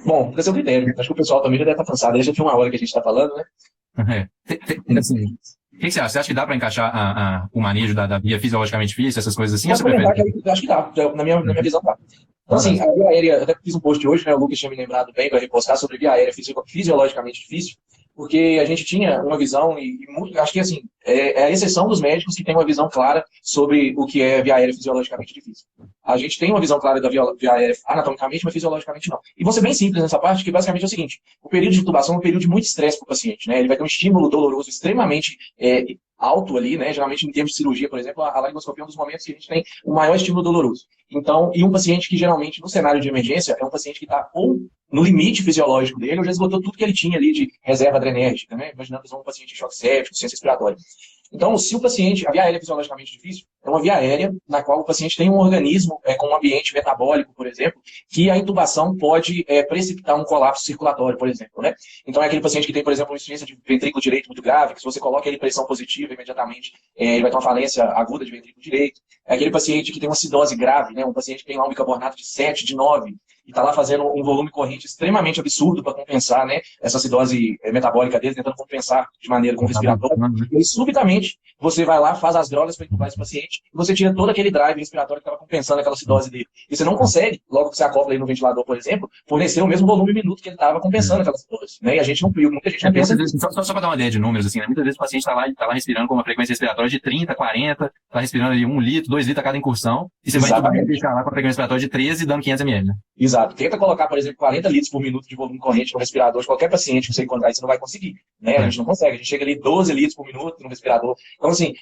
Bom, fica a seu critério. Acho que o pessoal também já deve estar cansado. Aí já tinha 1 hora que a gente está falando, né? Assim, o que você acha? Você acha que dá para encaixar o manejo da via fisiologicamente difícil, essas coisas assim? Ou você prefere? Eu acho que dá, na minha visão dá. Então, assim, a via aérea, eu até fiz um post hoje, né? O Lucas tinha me lembrado bem para repostar sobre via aérea fisiologicamente difícil, porque a gente tinha uma visão, e acho que assim, é a exceção dos médicos que tem uma visão clara sobre o que é via aérea fisiologicamente difícil. A gente tem uma visão clara da via aérea anatomicamente, mas fisiologicamente não. E vou ser bem simples nessa parte, que basicamente é o seguinte: o período de intubação é um período de muito estresse para o paciente, né? Ele vai ter um estímulo doloroso extremamente alto ali, né? Geralmente em termos de cirurgia, por exemplo, a laringoscopia é um dos momentos que a gente tem o maior estímulo doloroso. Então, e um paciente que geralmente no cenário de emergência é um paciente que está ou no limite fisiológico dele, ou já esgotou tudo que ele tinha ali de reserva adrenérgica, né? Imaginando um paciente em choque séptico, ciência respiratória. Então, se o paciente, a via aérea é fisiologicamente difícil, é uma via aérea na qual o paciente tem um organismo com um ambiente metabólico, por exemplo, que a intubação pode precipitar um colapso circulatório, por exemplo, né? Então, é aquele paciente que tem, por exemplo, uma insuficiência de ventrículo direito muito grave, que se você coloca ele em pressão positiva, imediatamente ele vai ter uma falência aguda de ventrículo direito. É aquele paciente que tem uma acidose grave, né? Um paciente que tem lá um bicarbonato de 7, de 9, e está lá fazendo um volume corrente extremamente absurdo para compensar, né, essa acidose metabólica dele, tentando compensar de maneira com respiratória. E aí, subitamente, você vai lá, faz as drogas para intubar esse paciente, e você tira todo aquele drive respiratório que estava compensando aquela acidose dele. E você não consegue, logo que você acopla aí no ventilador, por exemplo, fornecer o mesmo volume minuto que ele estava compensando aquela acidose. Né? E a gente não viu, muita gente não pensa. Só para dar uma ideia de números, assim, né? Muitas vezes o paciente está lá respirando com uma frequência respiratória de 30, 40, está respirando ali 1 litro, 2 litros a cada incursão, e você vai intubar e deixar lá com a frequência respiratória de 13 dando 500 ml, né? Exato. Tenta colocar, por exemplo, 40 litros por minuto de volume corrente no respirador de qualquer paciente que você encontrar, você não vai conseguir. Né? A gente não consegue. A gente chega ali 12 litros por minuto no respirador. Então, assim,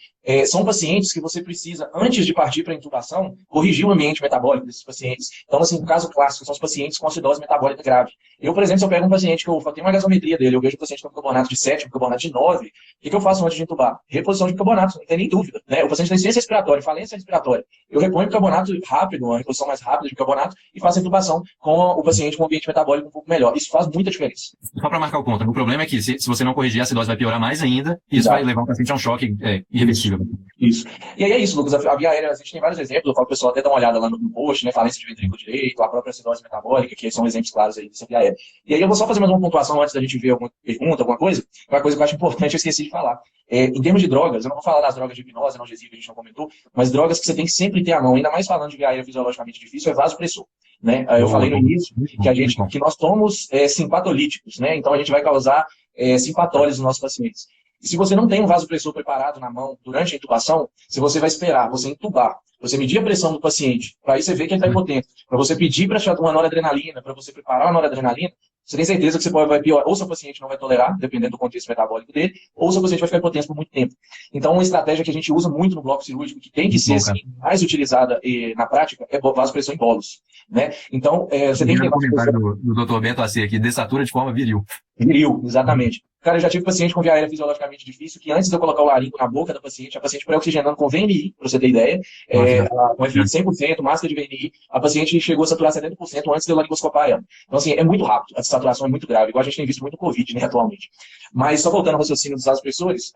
são pacientes que você precisa, antes de partir para a intubação, corrigir o ambiente metabólico desses pacientes. Então, assim, o caso clássico são os pacientes com acidose metabólica grave. Eu, por exemplo, se eu pego um paciente que eu tenho uma gasometria dele, eu vejo um paciente com bicarbonato de 7, bicarbonato de 9, o que eu faço antes de intubar? Reposição de bicarbonato, não tem nem dúvida. Né? O paciente tem insuficiência respiratória, falência respiratória. Eu reponho bicarbonato rápido, uma reposição mais rápida de bicarbonato, e faço a intubação com o paciente com um ambiente metabólico um pouco melhor. Isso faz muita diferença. Só para marcar o ponto, o problema é que se você não corrigir, a acidose vai piorar mais ainda, e isso vai levar o paciente a um choque irreversível. Isso. E aí é isso, Lucas. A via aérea, a gente tem vários exemplos, eu falo pro pessoal até dar uma olhada lá no post, né? Falência de ventrículo direito, a própria acidose metabólica, que são exemplos claros aí dessa via aérea. E aí eu vou só fazer mais uma pontuação antes da gente ver alguma pergunta, alguma coisa. Uma coisa que eu acho importante, eu esqueci de falar. Em termos de drogas, eu não vou falar das drogas de hipnose, analgesia, que a gente não comentou, mas drogas que você tem que sempre ter à mão, ainda mais falando de via aérea fisiologicamente difícil, é vasopressor. Né? Eu falei no início que nós somos simpatolíticos, né? Então a gente vai causar simpatólise nos nossos pacientes. E se você não tem um vasopressor preparado na mão durante a intubação, se você vai esperar você intubar, você medir a pressão do paciente, para aí você ver que ele está impotente, para você pedir para uma noradrenalina, para você preparar uma noradrenalina, você tem certeza que você vai piorar, ou seu paciente não vai tolerar, dependendo do contexto metabólico dele, ou seu paciente vai ficar impotente por muito tempo. Então, uma estratégia que a gente usa muito no bloco cirúrgico, que tem que ser assim, mais utilizada na prática, é vasopressão em bolos. Né? Então, você tem que ter... comentário do Dr. Beto Acer aqui, dessatura de forma viril. Viril, exatamente. Cara, eu já tive paciente com via aérea fisiologicamente difícil, que antes de eu colocar o laringo na boca da paciente, a paciente pré-oxigenando com VNI, para você ter ideia, com efeito de 100%, máscara de VNI, a paciente chegou a saturar 70% antes de eu laringoscopar ela. Então, assim, é muito rápido, a saturação é muito grave, igual a gente tem visto muito no Covid, né, atualmente. Mas, só voltando ao raciocínio dos vasopressores,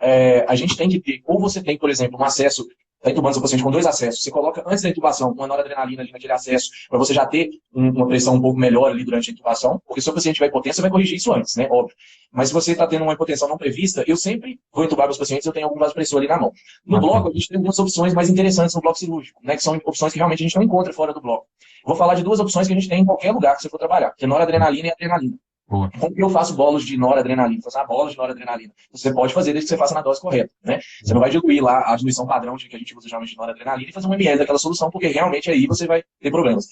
a gente tem que ter, ou você tem, por exemplo, um acesso, está intubando seu paciente com 2 acessos, você coloca antes da intubação uma noradrenalina ali naquele acesso, para você já ter uma pressão um pouco melhor ali durante a intubação, porque se o paciente vai hipotência, você vai corrigir isso antes, né, óbvio. Mas se você está tendo uma hipotensão não prevista, eu sempre vou intubar meus pacientes, eu tenho algum vasopressor ali na mão. No bloco, a gente tem algumas opções mais interessantes no bloco cirúrgico, né, que são opções que realmente a gente não encontra fora do bloco. Vou falar de 2 opções que a gente tem em qualquer lugar que você for trabalhar, que é noradrenalina e adrenalina. Boa. Como que eu faço bolos de noradrenalina? Faço bolos de noradrenalina. Você pode fazer desde que você faça na dose correta, né? Você não vai diluir lá a diluição padrão que a gente usa geralmente de noradrenalina e fazer 1 ml daquela solução, porque realmente aí você vai ter problemas.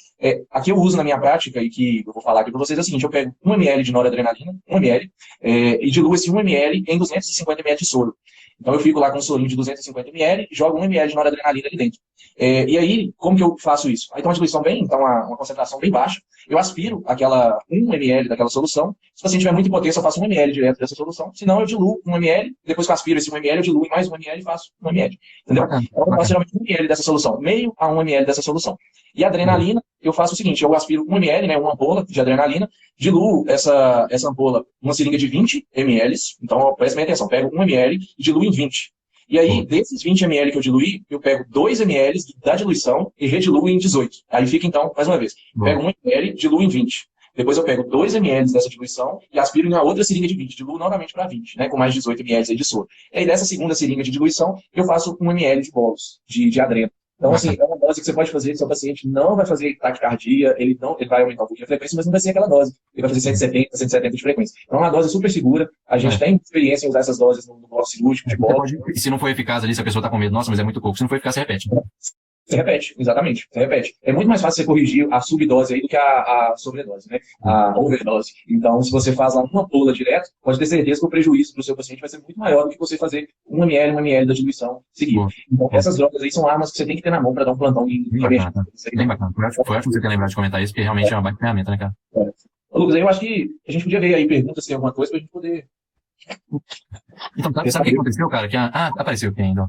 Aqui eu uso na minha prática, e que eu vou falar aqui para vocês, é o seguinte: eu pego 1 ml de noradrenalina, 1 ml, e diluo esse 1 ml em 250 ml de soro. Então eu fico lá com um sorinho de 250 ml, jogo 1 ml de noradrenalina ali dentro. E aí, como que eu faço isso? Aí tem uma diluição uma concentração bem baixa, eu aspiro aquela 1 ml daquela solução, solução. Se o paciente tiver muita impotência, eu faço 1 ml direto dessa solução. Se não, eu diluo 1 ml, depois que eu aspiro esse 1 ml, eu diluo em mais 1 ml e faço 1 ml. Entendeu? Então, eu faço geralmente 1 ml dessa solução, meio a 1 ml dessa solução. E a adrenalina, eu faço o seguinte, eu aspiro 1 ml, né, uma ampola de adrenalina, diluo essa ampola numa seringa de 20 ml, então presta bem atenção, pego 1 ml e diluo em 20. E aí, desses 20 ml que eu diluí, eu pego 2 ml da diluição e rediluo em 18. Aí fica, então, mais uma vez, pego 1 ml, diluo em 20. Depois eu pego 2 ml dessa diluição e aspiro em uma outra seringa de 20. Diluo novamente para 20, né, com mais 18 ml aí de soro. E aí, dessa segunda seringa de diluição, eu faço 1 ml de bolos de adreno. Então, assim, é uma dose que você pode fazer, seu paciente não vai fazer taquicardia, ele vai aumentar um pouquinho a frequência, mas não vai ser aquela dose. Ele vai fazer 170, 170 de frequência. Então, é uma dose super segura. A gente tem experiência em usar essas doses no bloco cirúrgico de bola. E se não for eficaz ali, se a pessoa está com medo, nossa, mas é muito pouco. Se não for eficaz, você repete. Você repete, exatamente, você repete. É muito mais fácil você corrigir a subdose aí do que a sobredose, né? A overdose. Então, se você faz lá uma ampola direto, pode ter certeza que o prejuízo para o seu paciente vai ser muito maior do que você fazer 1 ml da diluição seguida. Então, essas drogas aí são armas que você tem que ter na mão para dar um plantão em emergência. Bem bacana. Foi ótimo você ter lembrado de comentar isso, porque realmente é uma baita ferramenta, né, cara? Ô, Lucas, eu acho que a gente podia ver aí perguntas, se tem alguma coisa, para a gente poder... Então, sabe o que aconteceu, cara? Apareceu aqui ainda, ó.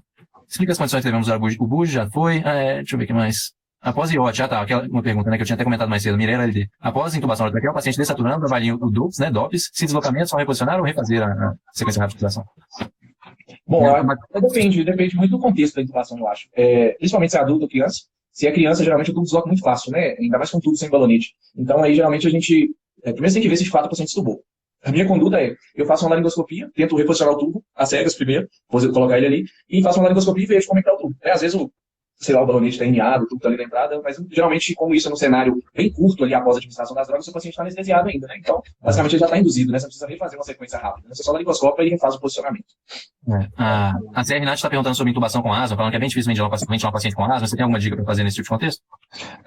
Explica as condições que devemos usar o BUJ, já foi. Deixa eu ver o que mais. Após IOT, tá. Uma pergunta, né, que eu tinha até comentado mais cedo. Mirella LD. Após intubação orotraqueal, o paciente desaturando, avalia o DOPS, né, DOPS, se deslocamento, só reposicionar ou refazer a sequência rápida de intubação? Bom, depende muito do contexto da intubação, eu acho. Principalmente se é adulto ou criança. Se é criança, geralmente o tubo desloca muito fácil, né? Ainda mais com tubo sem balonete. Então, aí, geralmente, a gente... primeiro tem que ver se de fato o paciente estubou. A minha conduta é, eu faço uma laringoscopia, tento reposicionar o tubo, às cegas primeiro, vou colocar ele ali, e faço uma laringoscopia e vejo como é que tá o tubo. Às vezes o balonete está herniado, o tubo está ali na entrada, mas geralmente, como isso é num cenário bem curto ali após a administração das drogas, o paciente está anestesiado ainda, né? Então, basicamente, ele já está induzido, né? Você não precisa nem fazer uma sequência rápida, né? Você só laringoscopa e refaz o posicionamento. A CR Nath está perguntando sobre intubação com asma, falando que é bem difícil ventilar um paciente com asma. Você tem alguma dica para fazer nesse tipo de contexto?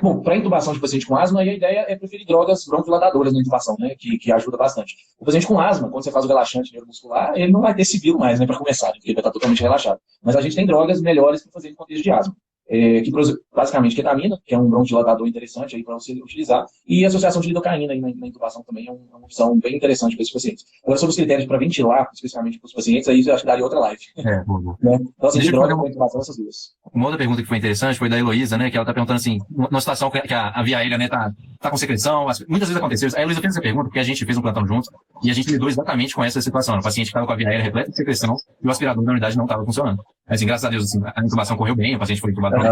Bom, para intubação de paciente com asma, aí a ideia é preferir drogas broncodilatadoras na intubação, né? Que ajuda bastante. O paciente com asma, quando você faz o relaxante neuromuscular, ele não vai ter sibilo mais, né? Para começar, porque ele vai estar totalmente relaxado. Mas a gente tem drogas melhores para fazer em contexto de asma. Que basicamente ketamina, que é um broncodilatador interessante aí para você utilizar, e associação de lidocaína aí na intubação também é uma opção bem interessante para esses pacientes. Agora, sobre os critérios para ventilar, especificamente para os pacientes, aí eu acho que daria outra live. Boa. Né? Então, assim, de droga para intubação, essas duas. Uma outra pergunta que foi interessante foi da Heloísa, né, que ela está perguntando assim, numa situação que a via aérea, né, tá com secreção, muitas vezes aconteceu isso. A Heloísa fez essa pergunta porque a gente fez um plantão juntos e a gente lidou exatamente com essa situação. O paciente estava com a via aérea repleta de secreção e o aspirador da unidade não estava funcionando. Assim, graças a Deus, assim, a intubação correu bem, o paciente foi intubado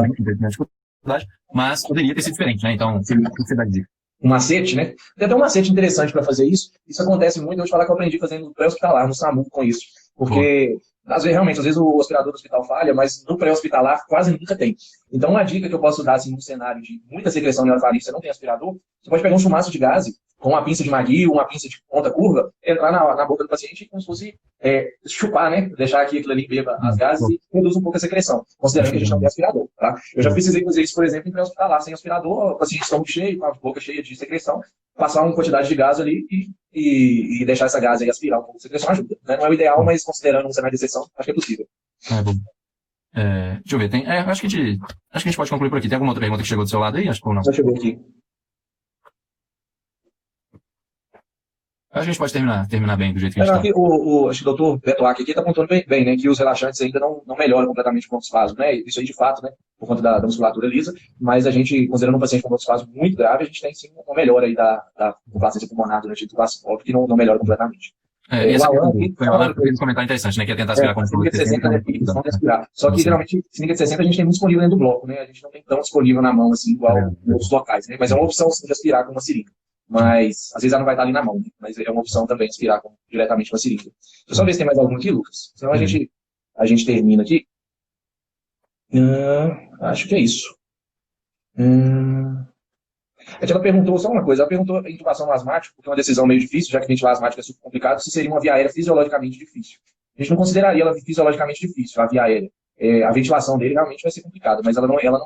mas poderia ter sido diferente, né? Então, o que você dá de dica? Um macete, né? Tem até um macete interessante para fazer isso. Isso acontece muito, eu vou te falar que eu aprendi fazendo pré-hospitalar, no SAMU, com isso. Porque, às vezes o aspirador do hospital falha, mas no pré-hospitalar quase nunca tem. Então, uma dica que eu posso dar, assim, num cenário de muita secreção neonatal, você não tem aspirador, você pode pegar um chumaço de gaze, com uma pinça de Magui, uma pinça de ponta curva, entrar na boca do paciente como se fosse chupar, né? Deixar aqui aquilo ali beba as gases e reduz um pouco a secreção, considerando que a gente não tem aspirador, tá? Eu já precisei fazer isso, por exemplo, em pré-hospitalar, sem aspirador, o paciente estômago cheio, com a boca cheia de secreção, passar uma quantidade de gás ali e deixar essa gás aí aspirar um pouco de secreção ajuda. Né? Não é o ideal, mas considerando um cenário de exceção, acho que é possível. Bom. Deixa eu ver, acho que a gente pode concluir por aqui. Tem alguma outra pergunta que chegou do seu lado aí? Acho que não. Já chegou aqui. Acho que a gente pode terminar bem do jeito que a gente está. Acho que o doutor Betoac aqui está apontando bem, né, que os relaxantes ainda não melhoram completamente o broncoespasmo, né? Isso aí de fato, né, por conta da musculatura lisa, mas a gente, considerando um paciente com broncoespasmo muito grave, a gente tem sim uma melhora aí da complacência pulmonar durante a intubação, óbvio que não melhora completamente. Esse foi um comentário interessante, né, que é tentar aspirar com seringa de 60, né, respirar. Só que geralmente, seringa de 60 a gente tem muito disponível dentro do bloco, né? A gente não tem tão disponível na mão, assim, igual em outros locais, né? Mas é uma opção, sim, de aspirar com uma seringa. Mas, às vezes, ela não vai estar ali na mão, né? Mas é uma opção também aspirar diretamente com a seringa. Deixa eu só ver se tem mais algum aqui, Lucas. Senão a gente termina aqui. Acho que é isso. Ela perguntou só uma coisa. Ela perguntou a intubação asmática, porque é uma decisão meio difícil, já que ventilar asmática é super complicado, se seria uma via aérea fisiologicamente difícil. A gente não consideraria ela fisiologicamente difícil, a via aérea. A ventilação dele realmente vai ser complicada, mas ela não entra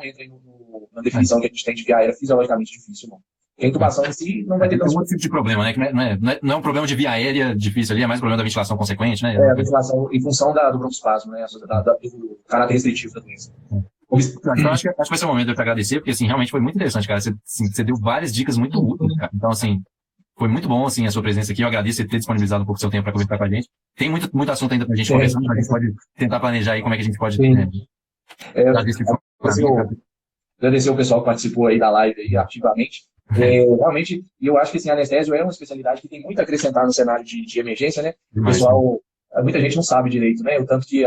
na definição que a gente tem de via aérea fisiologicamente difícil, não. Porque a intubação em si não vai ter tanto tipo de problema, né? Que não é um problema de via aérea difícil ali, é mais um problema da ventilação consequente, né? A ventilação em função do broncoespasmo, né? Do caráter restritivo da doença. Então, acho que vai ser o momento de eu te agradecer, porque, assim, realmente foi muito interessante, cara. Você deu várias dicas muito úteis, cara. Então, assim, Foi muito bom, assim, a sua presença aqui. Eu agradeço você ter disponibilizado um pouco do seu tempo para conversar com a gente. Tem muito assunto ainda pra gente conversar, mas a gente pode tentar planejar aí como é que a gente pode trazer esse Agradecer o pessoal que participou aí da live aí, ativamente. Realmente, eu acho que assim, anestésio é uma especialidade que tem muito a acrescentar no cenário de emergência, né? O pessoal, muita gente não sabe direito, né? O tanto que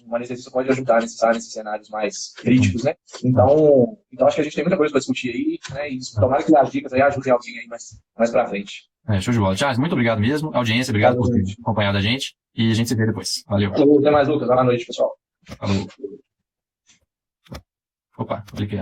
um anestesista pode ajudar nesses cenários mais críticos, né? Então acho que a gente tem muita coisa para discutir aí, né? E tomara que as dicas aí ajudem alguém aí mais para frente. Show de bola. Charles, muito obrigado mesmo. Audiência, obrigado por ter acompanhado a gente. E a gente se vê depois. Valeu. Até mais, Lucas. Boa noite, pessoal. Falou. Opa, cliquei.